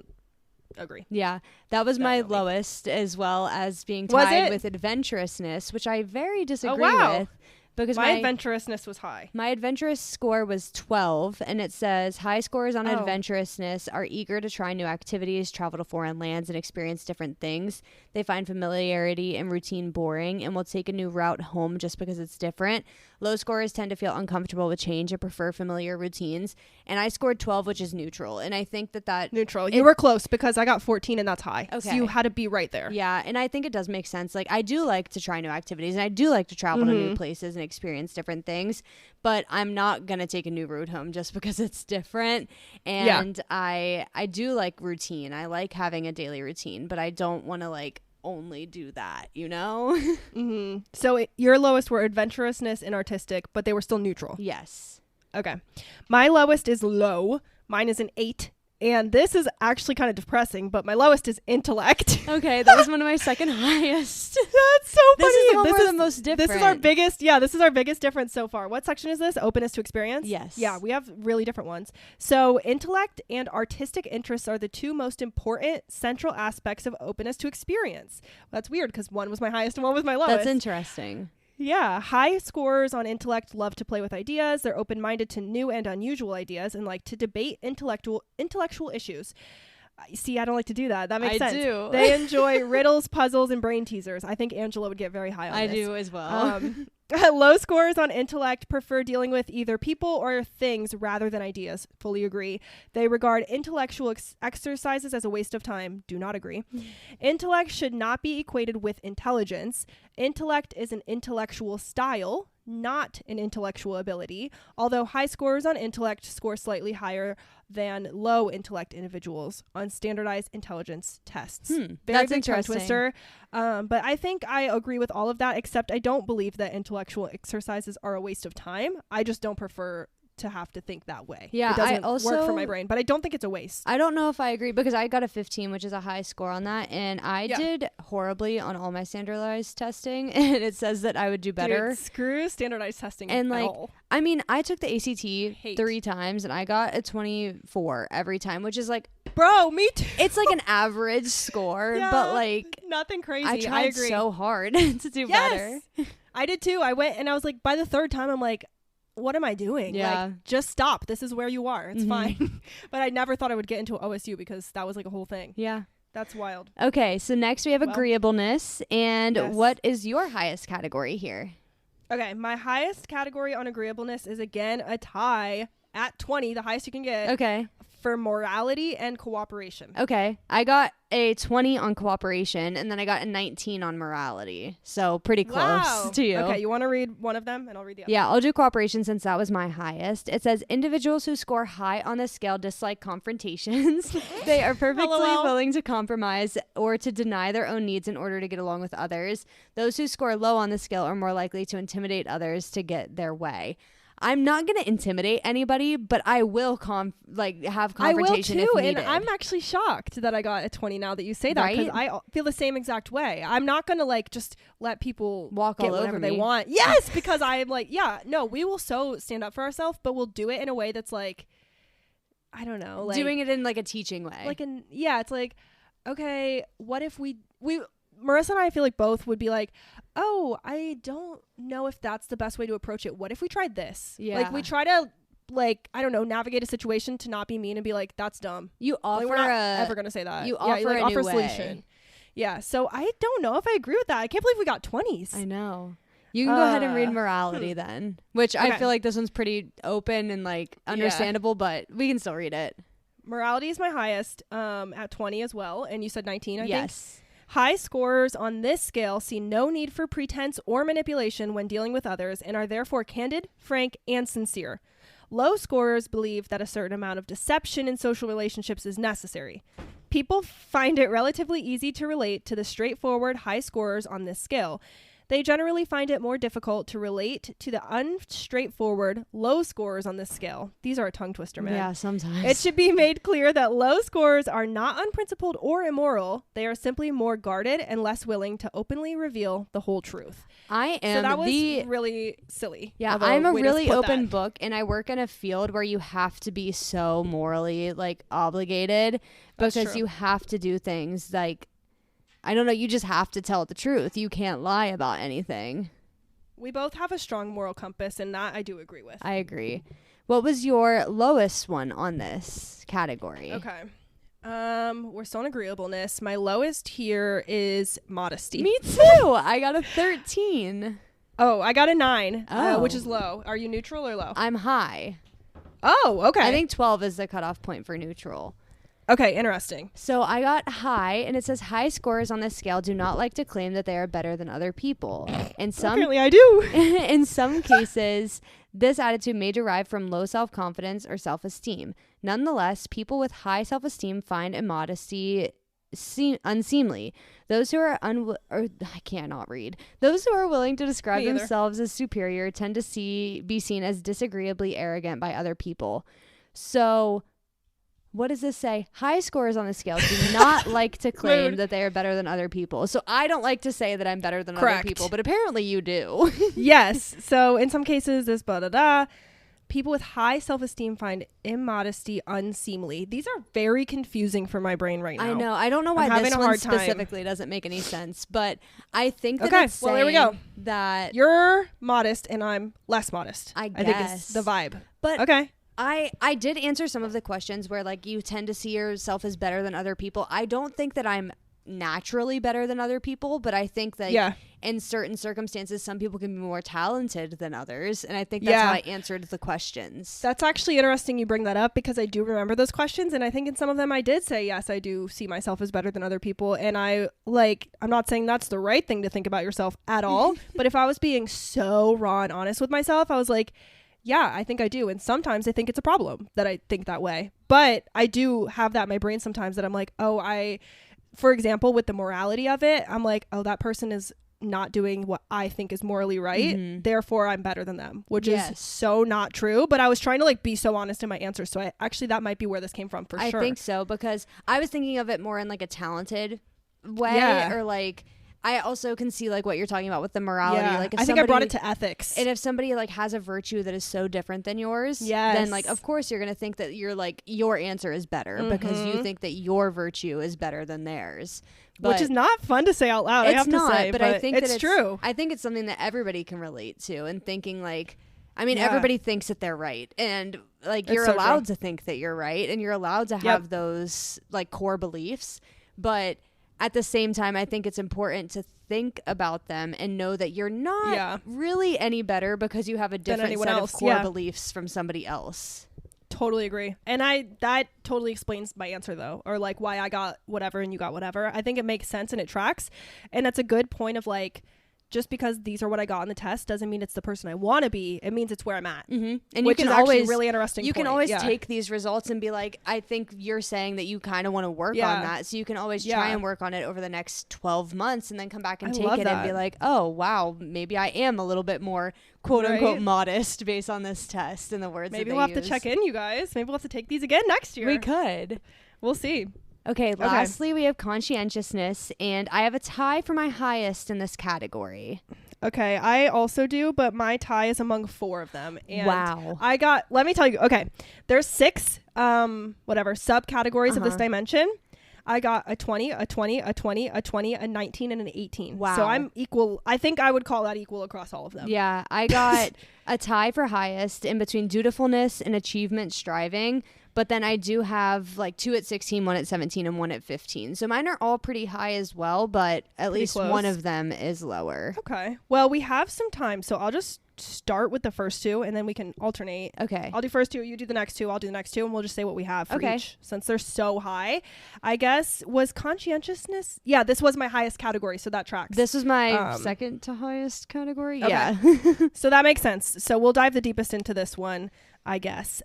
A: agree.
B: Yeah, that was my lowest, as well as being tied with adventurousness, which I very disagree with. Because
A: my adventurousness was high.
B: My adventurous score was 12, and it says high scores on adventurousness are eager to try new activities, travel to foreign lands, and experience different things. They find familiarity and routine boring and will take a new route home just because it's different. Low scores tend to feel uncomfortable with change and prefer familiar routines. And I scored 12, which is neutral. And I think that
A: neutral. You were close because I got 14 and that's high.
B: Okay.
A: So you had to be right there.
B: Yeah. And I think it does make sense. Like, I do like to try new activities, and I do like to travel to new places and experience different things, but I'm not going to take a new route home just because it's different. And I do like routine. I like having a daily routine, but I don't want to like only do that, you know?
A: So your lowest were adventurousness and artistic, but they were still neutral.
B: Yes.
A: Okay. My lowest is low. Mine is an 8. And this is actually kind of depressing, but my lowest is intellect.
B: Okay, that was one of my second highest.
A: That's so funny.
B: This is the one we're the most different.
A: This is our biggest difference so far. What section is this? Openness to experience?
B: Yes.
A: Yeah, we have really different ones. So intellect and artistic interests are the two most important central aspects of openness to experience. Well, that's weird because one was my highest and one was my lowest.
B: That's interesting.
A: Yeah, high scorers on intellect love to play with ideas. They're open-minded to new and unusual ideas and like to debate intellectual issues. See, I don't like to do that. That makes sense. I do. They enjoy riddles, puzzles, and brain teasers. I think Angela would get very high on this.
B: I do as well.
A: Low scores on intellect prefer dealing with either people or things rather than ideas. Fully agree. They regard intellectual exercises as a waste of time. Do not agree. Intellect should not be equated with intelligence. Intellect is an intellectual style, not an intellectual ability, although high scores on intellect score slightly higher than low intellect individuals on standardized intelligence tests.
B: That's interesting.
A: Twister. But I think I agree with all of that, except I don't believe that intellectual exercises are a waste of time. I just don't prefer to have to think that way.
B: Yeah,
A: it doesn't work for my brain, but I don't think it's a waste.
B: I don't know if I agree because I got a 15, which is a high score on that, and I did horribly on all my standardized testing, and it says that I would do better.
A: Dude, screw standardized testing
B: and
A: at
B: like
A: all.
B: I mean, I took the ACT 3 times and I got a 24 every time, which is like,
A: bro, me too.
B: It's like an average score, but like
A: nothing crazy.
B: I tried so hard to do better.
A: I did too. I went and I was like, by the 3rd time, I'm like, what am I doing?
B: Yeah.
A: Like, just stop. This is where you are. It's fine. But I never thought I would get into OSU because that was like a whole thing.
B: Yeah.
A: That's wild.
B: Okay. So next we have agreeableness. And what is your highest category here?
A: Okay. My highest category on agreeableness is again a tie at 20, the highest you can get.
B: Okay.
A: For morality and cooperation.
B: Okay. I got a 20 on cooperation and then I got a 19 on morality. So pretty close to you.
A: Okay, you want to read one of them and I'll read the other.
B: Yeah, I'll do cooperation since that was my highest. It says individuals who score high on the scale dislike confrontations. They are perfectly willing to compromise or to deny their own needs in order to get along with others. Those who score low on the scale are more likely to intimidate others to get their way. I'm not going to intimidate anybody, but I will have confrontation if needed.
A: And I'm actually shocked that I got a 20 now that you say that, because I feel the same exact way. I'm not going to like just let people
B: walk all over
A: they want. Yes, because I'm like, we will so stand up for ourselves, but we'll do it in a way that's like, I don't know, like
B: doing it in like a teaching way.
A: It's like, okay, what if we Marissa and I feel like both would be like, oh, I don't know if that's the best way to approach it. What if we tried this?
B: Yeah.
A: Like we try to I don't know, navigate a situation to not be mean and be like, that's dumb.
B: You offer
A: we're not ever going to say that.
B: You offer a
A: offer
B: new
A: solution.
B: way.
A: Yeah. So I don't know if I agree with that. I can't believe we got 20s.
B: I know. You can go ahead and read morality then, which I feel like this one's pretty open and like understandable, but we can still read it.
A: Morality is my highest at 20 as well. And you said 19, I think.
B: Yes.
A: High scorers on this scale see no need for pretense or manipulation when dealing with others and are therefore candid, frank, and sincere. Low scorers believe that a certain amount of deception in social relationships is necessary. People find it relatively easy to relate to the straightforward high scorers on this scale. They generally find it more difficult to relate to the unstraightforward low scorers on this scale. These are a tongue twister, man.
B: Yeah, sometimes.
A: It should be made clear that low scorers are not unprincipled or immoral. They are simply more guarded and less willing to openly reveal the whole truth.
B: I am.
A: So that was really silly.
B: Yeah, I'm a really open book, and I work in a field where you have to be so morally like obligated because you have to do things like, I don't know, you just have to tell the truth. You can't lie about anything.
A: We both have a strong moral compass, and that I do agree with.
B: I agree. What was your lowest one on this category?
A: Okay. We're still on agreeableness. My lowest here is modesty.
B: Me too. I got a 13.
A: Oh, I got a 9, which is low. Are you neutral or low?
B: I'm high.
A: Oh, okay.
B: I think 12 is the cutoff point for neutral.
A: Okay, interesting.
B: So I got high, and it says high scorers on this scale do not like to claim that they are better than other people.
A: Apparently I do.
B: In some cases, this attitude may derive from low self-confidence or self-esteem. Nonetheless, people with high self-esteem find immodesty unseemly. Those who are I cannot read. Those who are willing to describe themselves as superior tend to be seen as disagreeably arrogant by other people. So what does this say? High scorers on the scale do not like to claim that they are better than other people. So I don't like to say that I'm better than other people, but apparently you do.
A: Yes. So in some cases, this people with high self-esteem find immodesty unseemly. These are very confusing for my brain right now.
B: I know. I don't know why this one specifically doesn't make any sense, but I think that it's saying
A: there we go.
B: That
A: you're modest and I'm less modest.
B: I guess.
A: I think it's the vibe.
B: But
A: okay.
B: I did answer some of the questions where like you tend to see yourself as better than other people. I don't think that I'm naturally better than other people, but I think that in certain circumstances some people can be more talented than others, and I think that's how I answered the questions.
A: That's actually interesting you bring that up, because I do remember those questions, and I think in some of them I did say yes, I do see myself as better than other people, and I'm not saying that's the right thing to think about yourself at all, but if I was being so raw and honest with myself, I was like, yeah, I think I do. And sometimes I think it's a problem that I think that way. But I do have that in my brain sometimes that I'm like, for example, with the morality of it, I'm like, oh, that person is not doing what I think is morally right. Mm-hmm. Therefore, I'm better than them, which is so not true. But I was trying to like be so honest in my answers. So that might be where this came from for sure.
B: I think so, because I was thinking of it more in like a talented way, or like, I also can see like what you're talking about with the morality.
A: Yeah.
B: Like,
A: I think I brought it to ethics.
B: And if somebody like has a virtue that is so different than yours, then like of course you're gonna think that you're like your answer is better because you think that your virtue is better than theirs.
A: Which is not fun to say out loud. I have to say,
B: but I think it's
A: true.
B: I think it's something that everybody can relate to, and thinking like, I mean, everybody thinks that they're right, and like you're allowed to think that you're right, and you're allowed to have those like core beliefs, but at the same time, I think it's important to think about them and know that you're not really any better because you have a different set of core beliefs from somebody else.
A: Totally agree. And that totally explains my answer though, or like why I got whatever and you got whatever. I think it makes sense and it tracks. And that's a good point of like, just because these are what I got on the test doesn't mean it's the person I want to be. It means it's where I'm at.
B: Mm-hmm. And
A: which is actually really interesting.
B: You can always take these results and be like, I think you're saying that you kind of want to work on that. So you can always try and work on it over the next 12 months and then come back and take it and be like, oh, wow, maybe I am a little bit more quote unquote modest based on this test and the words
A: maybe
B: that
A: we'll have to check in, you guys. Maybe we'll have to take these again next year.
B: We could.
A: We'll see.
B: Okay, lastly, we have conscientiousness, and I have a tie for my highest in this category.
A: Okay, I also do, but my tie is among 4 of them. And
B: wow.
A: let me tell you, okay, there's 6, subcategories of this dimension. I got a 20, a 20, a 20, a 20, a 19, and an 18.
B: Wow.
A: So I'm equal. I think I would call that equal across all of them.
B: Yeah, I got a tie for highest in between dutifulness and achievement striving. But then I do have like 2 at 16, 1 at 17, and 1 at 15. So mine are all pretty high as well, but at least close. One of them is lower.
A: Okay. Well, we have some time, so I'll just start with the first 2, and then we can alternate.
B: Okay.
A: I'll do first 2, you do the next 2, I'll do the next 2, and we'll just say what we have for each, since they're so high. I guess, was conscientiousness? Yeah, this was my highest category, so that tracks.
B: This was my second to highest category?
A: Okay.
B: Yeah.
A: So that makes sense. So we'll dive the deepest into this one, I guess.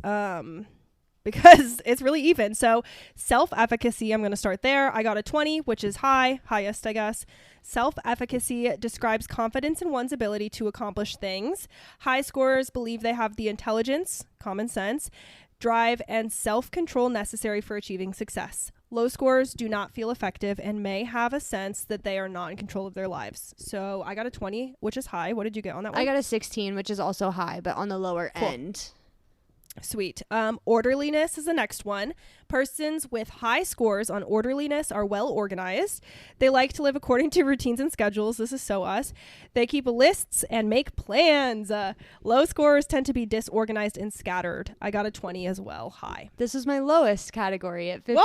A: because it's really even. So self-efficacy, I'm going to start there. I got a 20, which is highest, I guess. Self-efficacy describes confidence in one's ability to accomplish things. High scorers believe they have the intelligence, common sense, drive, and self-control necessary for achieving success. Low scorers do not feel effective and may have a sense that they are not in control of their lives. So I got a 20, which is high. What did you get on that one?
B: I got a 16, which is also high, but on the lower end.
A: Sweet. Orderliness is the next one. Persons with high scores on orderliness are well organized. They like to live according to routines and schedules. This is so us. They keep lists and make plans. Low scores tend to be disorganized and scattered. I got a 20 as well. High.
B: This was my lowest category at 15.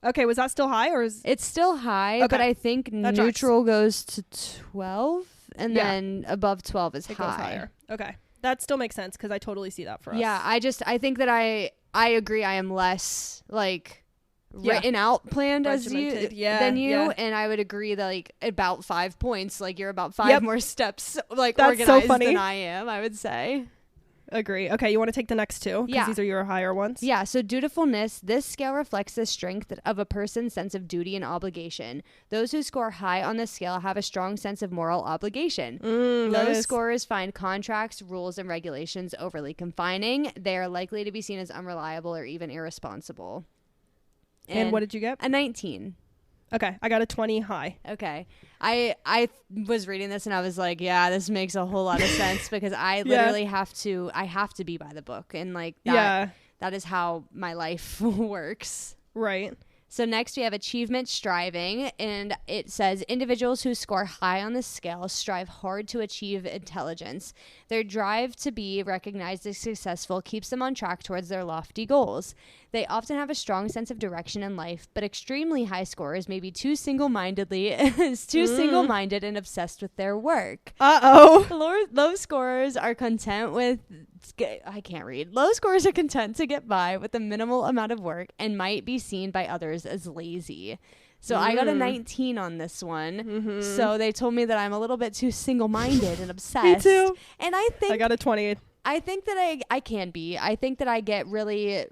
A: Whoa. Okay, was that still high or is
B: it's still high,
A: okay.
B: But I think
A: that
B: neutral goes to 12 and then above 12 is
A: it
B: high.
A: goes higher. Okay. That still makes sense because I totally see that for us.
B: Yeah, I think that I agree I am less like written out planned as you than you, and I would agree that like about 5 points, like you're about 5 more steps like
A: that's
B: organized
A: so funny.
B: than I am, I would say.
A: Agree. Okay, you want to take the next two? Because these are your higher ones.
B: Yeah, so dutifulness. This scale reflects the strength of a person's sense of duty and obligation. Those who score high on this scale have a strong sense of moral obligation. Low scorers find contracts, rules, and regulations overly confining. They are likely to be seen as unreliable or even irresponsible.
A: And what did you get?
B: A 19.
A: Okay, I got a 20 high.
B: Okay. I was reading this and I was like, yeah, this makes a whole lot of sense because I literally have to be by the book and like that is how my life works.
A: Right.
B: So next we have achievement striving, and it says individuals who score high on this scale strive hard to achieve intelligence. Their drive to be recognized as successful keeps them on track towards their lofty goals. They often have a strong sense of direction in life, but extremely high scorers may be too single-minded and obsessed with their work. Low scorers are content with Low scorers are content to get by with a minimal amount of work and might be seen by others as lazy. So I got a 19 on this one. So they told me that I'm a little bit too single-minded and obsessed.
A: Me too.
B: And I think
A: I got a 20.
B: I think that I can be. I think that I get really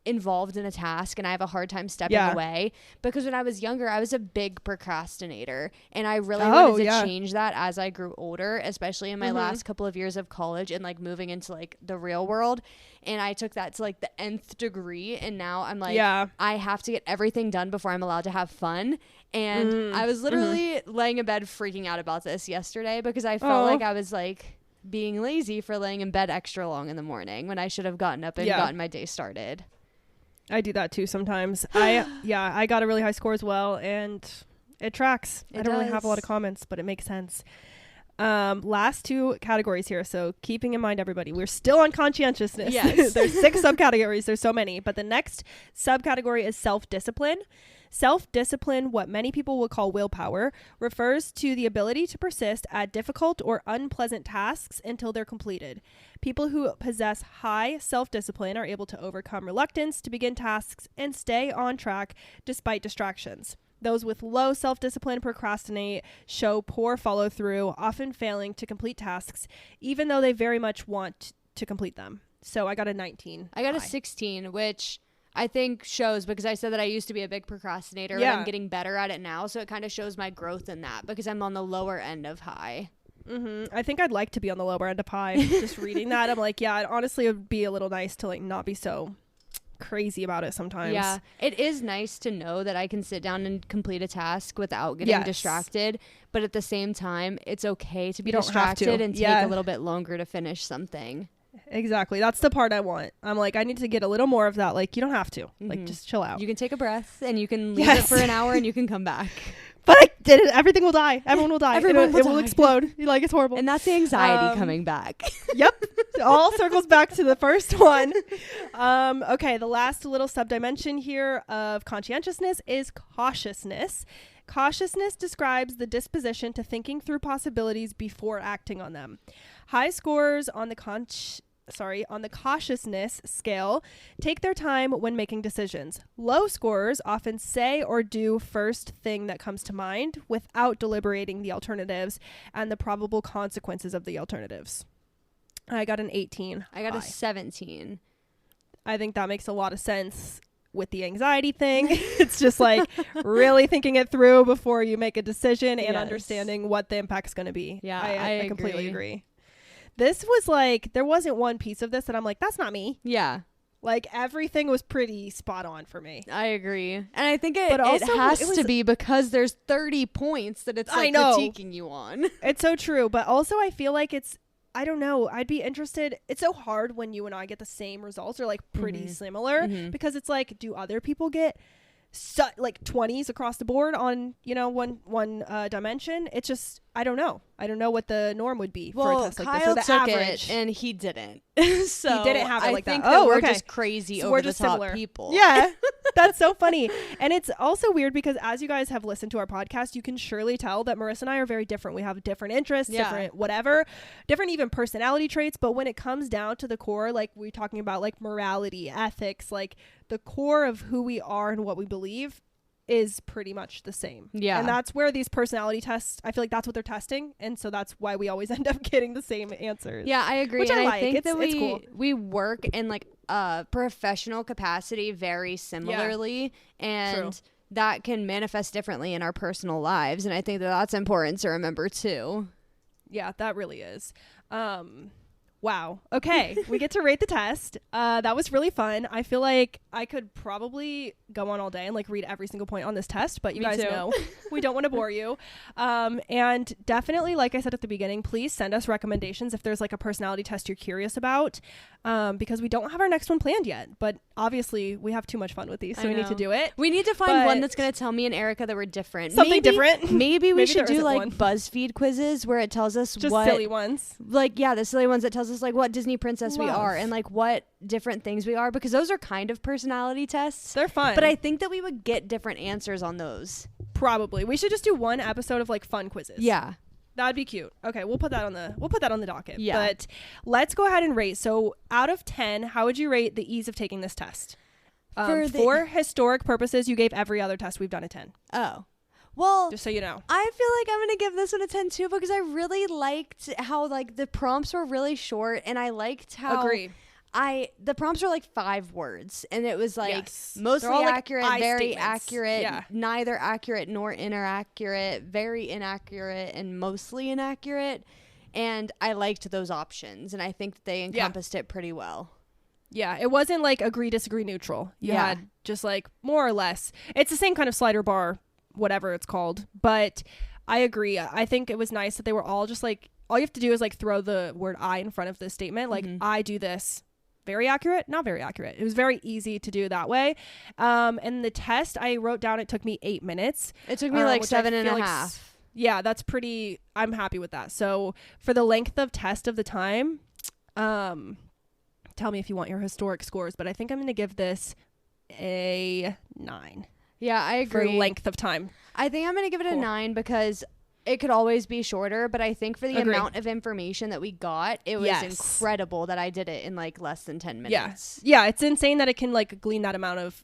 B: involved in a task and I have a hard time stepping away because when I was younger I was a big procrastinator and I really wanted to change that as I grew older, especially in my last couple of years of college and like moving into like the real world, and I took that to like the nth degree, and now I'm like I have to get everything done before I'm allowed to have fun. And I was literally laying in bed freaking out about this yesterday because I felt like I was like being lazy for laying in bed extra long in the morning when I should have gotten up and gotten my day started.
A: I do that too sometimes. I got a really high score as well, and it tracks. I don't really have a lot of comments, but it makes sense. Last two categories here. So keeping in mind, everybody, we're still on conscientiousness. Yes. There's 6 subcategories. There's so many, but the next subcategory is self-discipline. Self-discipline, what many people will call willpower, refers to the ability to persist at difficult or unpleasant tasks until they're completed. People who possess high self-discipline are able to overcome reluctance to begin tasks and stay on track despite distractions. Those with low self-discipline procrastinate, show poor follow-through, often failing to complete tasks, even though they very much want to complete them. So I got a 19.
B: I got a 16, which I think shows, because I said that I used to be a big procrastinator, but I'm getting better at it now. So it kind of shows my growth in that because I'm on the lower end of high.
A: I think I'd like to be on the lower end of high. Just reading that, I'm like, yeah, honestly, it would be a little nice to like not be so crazy about it sometimes.
B: Yeah, it is nice to know that I can sit down and complete a task without getting distracted, but at the same time it's okay to be distracted and take a little bit longer to finish something.
A: Exactly. That's the part I want. I'm like, I need to get a little more of that. Like, you don't have to. Like, just chill out.
B: You can take a breath and you can leave it for an hour and you can come back.
A: But I did it. Everything will die. Everyone will die. It will explode. Like, it's horrible.
B: And that's the anxiety coming back.
A: Yep. It all circles back to the first one. Okay. The last little subdimension here of conscientiousness is cautiousness. Cautiousness describes the disposition to thinking through possibilities before acting on them. High scorers on the cautiousness scale take their time when making decisions. Low scorers often say or do first thing that comes to mind without deliberating the alternatives and the probable consequences of the alternatives. I got an 18.
B: I got a 17.
A: I think that makes a lot of sense with the anxiety thing. It's just like really thinking it through before you make a decision and understanding what the impact's going to be.
B: Yeah,
A: I completely agree. This was like, there wasn't one piece of this that I'm like, that's not me.
B: Yeah.
A: Like everything was pretty spot on for me.
B: I agree. And I think it has to be because there's 30 points that it's like critiquing you on.
A: It's so true. But also I feel like I don't know. I'd be interested. It's so hard when you and I get the same results or like pretty similar because it's like, do other people get like 20s across the board on, one dimension? It's just, I don't know. I don't know what the norm would be for a test like this. Or the
B: took
A: average.
B: It and he didn't. So
A: he didn't have it like that.
B: I think that we're just crazy over the top people.
A: Yeah. That's so funny. And it's also weird because as you guys have listened to our podcast, you can surely tell that Marissa and I are very different. We have different interests, different whatever, different even personality traits. But when it comes down to the core, like we're talking about like morality, ethics, like the core of who we are and what we believe is pretty much the same. Yeah. And that's where these personality tests, I feel like that's what they're testing. And so that's why we always end up getting the same answers.
B: Yeah, I agree.
A: Which
B: and
A: I
B: think
A: it's,
B: that
A: cool.
B: we work in like a professional capacity very similarly. And
A: True.
B: that can manifest differently in our personal lives. And I think that that's important to remember too.
A: Yeah, that really is. Wow. Okay. We get to rate the test. That was really fun. I feel like I could probably go on all day and like read every single point on this test, but you guys know we don't want to bore you. And definitely, like I said at the beginning, please send us recommendations if there's like a personality test you're curious about, because we don't have our next one planned yet, but obviously we have too much fun with these, so we need to do it.
B: We need to find one that's going to tell me and Arika that we're different.
A: Something different.
B: Maybe we should do like BuzzFeed quizzes where it tells us
A: just
B: what
A: silly ones.
B: Like, yeah, the silly ones that tells us like what Disney princess we are and like what different things we are, because those are kind of personality tests.
A: They're fun.
B: But I think that we would get different answers on those.
A: Probably. We should just do one episode of like fun quizzes.
B: Yeah.
A: That'd be cute. Okay, we'll put that on the docket.
B: Yeah.
A: But let's go ahead and rate. So out of 10, how would you rate the ease of taking this test? For historic purposes, you gave every other test we've done a 10.
B: Oh. Well,
A: just so you know,
B: I feel like I'm going to give this one a 10 too, because I really liked how like the prompts were really short, and I liked how the prompts were like 5 words, and it was like mostly accurate, like very accurate, neither accurate nor inaccurate, very inaccurate, and mostly inaccurate. And I liked those options, and I think that they encompassed it pretty well.
A: Yeah, it wasn't like agree, disagree, neutral. You had just like more or less. It's the same kind of slider bar, whatever it's called. But I agree. I think it was nice that they were all just like, all you have to do is like throw the word I in front of the statement. Like, I do this. Very accurate, not very accurate. It was very easy to do that way. And the test I wrote down, it took me 8 minutes.
B: It took me like 7.5.
A: Yeah, that's pretty, I'm happy with that. So for the length of test of the time, tell me if you want your historic scores, but I think I'm going to give this a 9.
B: Yeah, I agree.
A: For length of time.
B: I think I'm going to give it a 9 because it could always be shorter, but I think for the amount of information that we got, it was incredible that I did it in like less than 10 minutes.
A: Yeah, it's insane that it can like glean that amount of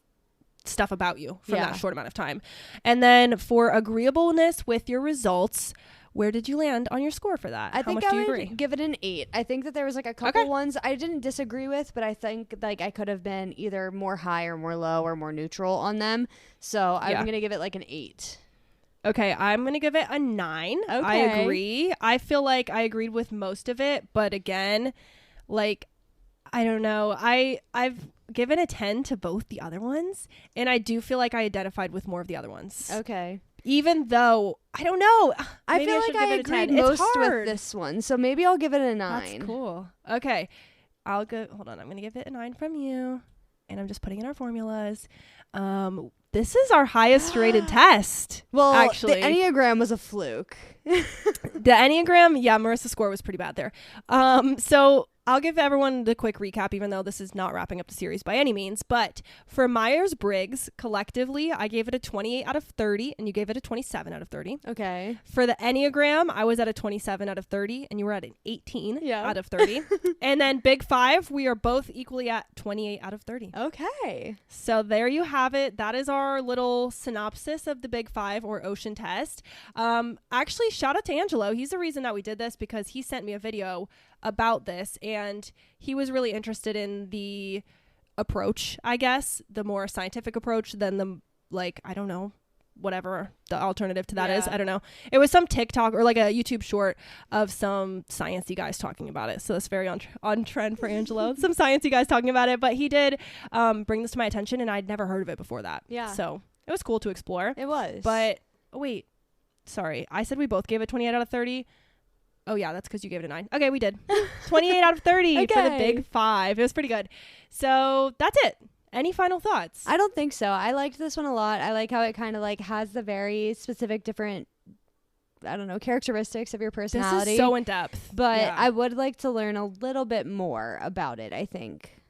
A: stuff about you from that short amount of time. And then for agreeableness with your results, where did you land on your score for that?
B: I think I would give it an 8. I think that there was like a couple ones I didn't disagree with, but I think like I could have been either more high or more low or more neutral on them. So I'm going to give it like an 8.
A: Okay, I'm going to give it a 9. Okay. I agree. I feel like I agreed with most of it, but again, like, I don't know. I've given a 10 to both the other ones, and I do feel like I identified with more of the other ones.
B: Okay.
A: Even though, I don't know.
B: I feel like I agreed most with this one, so maybe I'll give it a 9.
A: That's cool. Okay. Hold on. I'm going to give it a 9 from you, and I'm just putting in our formulas. This is our highest rated test.
B: Well,
A: actually,
B: the Enneagram was a fluke.
A: The Enneagram, Marissa's score was pretty bad there. So I'll give everyone the quick recap, even though this is not wrapping up the series by any means. But for Myers-Briggs, collectively, I gave it a 28 out of 30, and you gave it a 27 out of 30.
B: Okay.
A: For the Enneagram, I was at a 27 out of 30, and you were at an 18 out of 30. And then Big Five, we are both equally at 28 out of 30.
B: Okay.
A: So there you have it. That is our little synopsis of the Big Five or Ocean test. Actually, shout out to Angelo. He's the reason that we did this, because he sent me a video about this, and he was really interested in the approach, I guess, the more scientific approach than the, like, I don't know, whatever the alternative to that is. I don't know. It was some TikTok or like a YouTube short of some sciencey guys talking about it. So that's very on trend for Angelo. Some sciencey guys talking about it, but he did bring this to my attention, and I'd never heard of it before that. Yeah. So it was cool to explore.
B: It was.
A: But wait, sorry. I said we both gave it 28 out of 30. Oh yeah, that's because you gave it a 9. Okay, we did. 28 out of 30 for the big 5. It was pretty good. So that's it. Any final thoughts?
B: I don't think so. I liked this one a lot. I like how it kind of like has the very specific different, I don't know, characteristics of your personality.
A: This is so in depth.
B: But I would like to learn a little bit more about it, I think.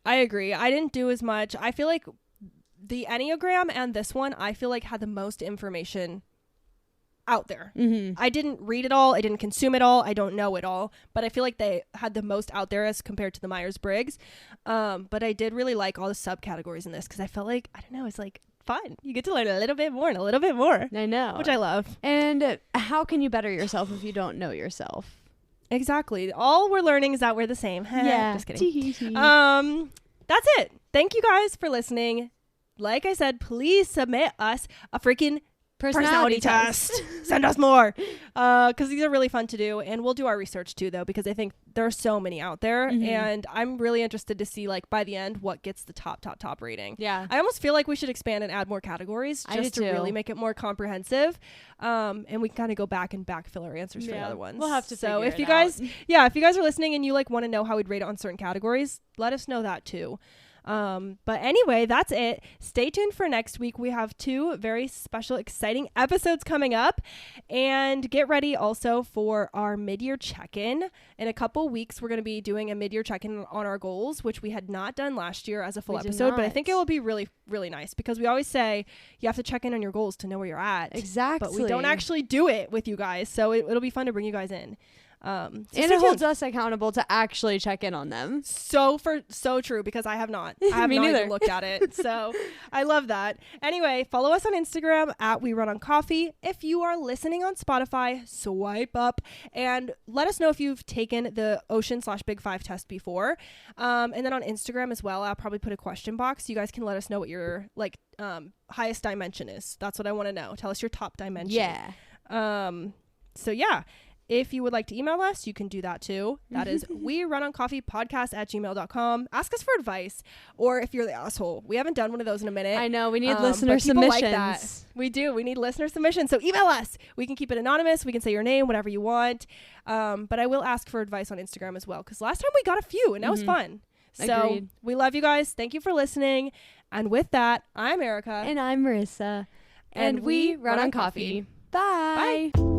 A: I agree. I didn't do as much. I feel like the Enneagram and this one, I feel like had the most information out there. I didn't read it all. I didn't consume it all. I don't know it all, but I feel like they had the most out there as compared to the Myers-Briggs. But I did really like all the subcategories in this because I felt like, I don't know, it's like fun. You get to learn a little bit more and a little bit more.
B: I know.
A: Which I love.
B: And how can you better yourself if you don't know yourself?
A: Exactly. All we're learning is that we're the same.
B: Yeah.
A: Just kidding. That's it. Thank you guys for listening. Like I said, please submit us a freaking personality test. Send us more, because these are really fun to do, and we'll do our research too, though, because I think there are so many out there, and I'm really interested to see, like, by the end what gets the top rating. I almost feel like we should expand and add more categories just to really make it more comprehensive, and we can kind of go back and backfill our answers for the other ones.
B: We'll have to
A: so if you guys if you guys are listening and you like want to know how we'd rate it on certain categories, let us know that too. But anyway, that's it. Stay tuned for next week. We have 2 very special, exciting episodes coming up, and get ready also for our mid-year check-in. In a couple weeks, we're going to be doing a mid-year check-in on our goals, which we had not done last year as a full episode, but I think it will be really, really nice because we always say you have to check in on your goals to know where you're at.
B: Exactly.
A: But we don't actually do it with you guys. So it'll be fun to bring you guys in.
B: And it holds us accountable to actually check in on them.
A: So true, because I have not. I have not even looked at it. So I love that. Anyway, follow us on Instagram at We Run on Coffee. If you are listening on Spotify, swipe up and let us know if you've taken the Ocean/Big 5 test before. And then on Instagram as well, I'll probably put a question box. You guys can let us know what your highest dimension is. That's what I want to know. Tell us your top dimension.
B: Yeah.
A: So yeah. If you would like to email us, you can do that too. That is werunoncoffeepodcast@gmail.com. Ask us for advice, or if you're the asshole. We haven't done one of those in a minute.
B: I know. We need listener submissions. Like that.
A: We do. We need listener submissions. So email us. We can keep it anonymous. We can say your name, whatever you want. But I will ask for advice on Instagram as well, because last time we got a few, and that was fun. So
B: Agreed.
A: We love you guys. Thank you for listening. And with that, I'm Arika.
B: And I'm Marissa. And we run on coffee. Bye.
A: Bye.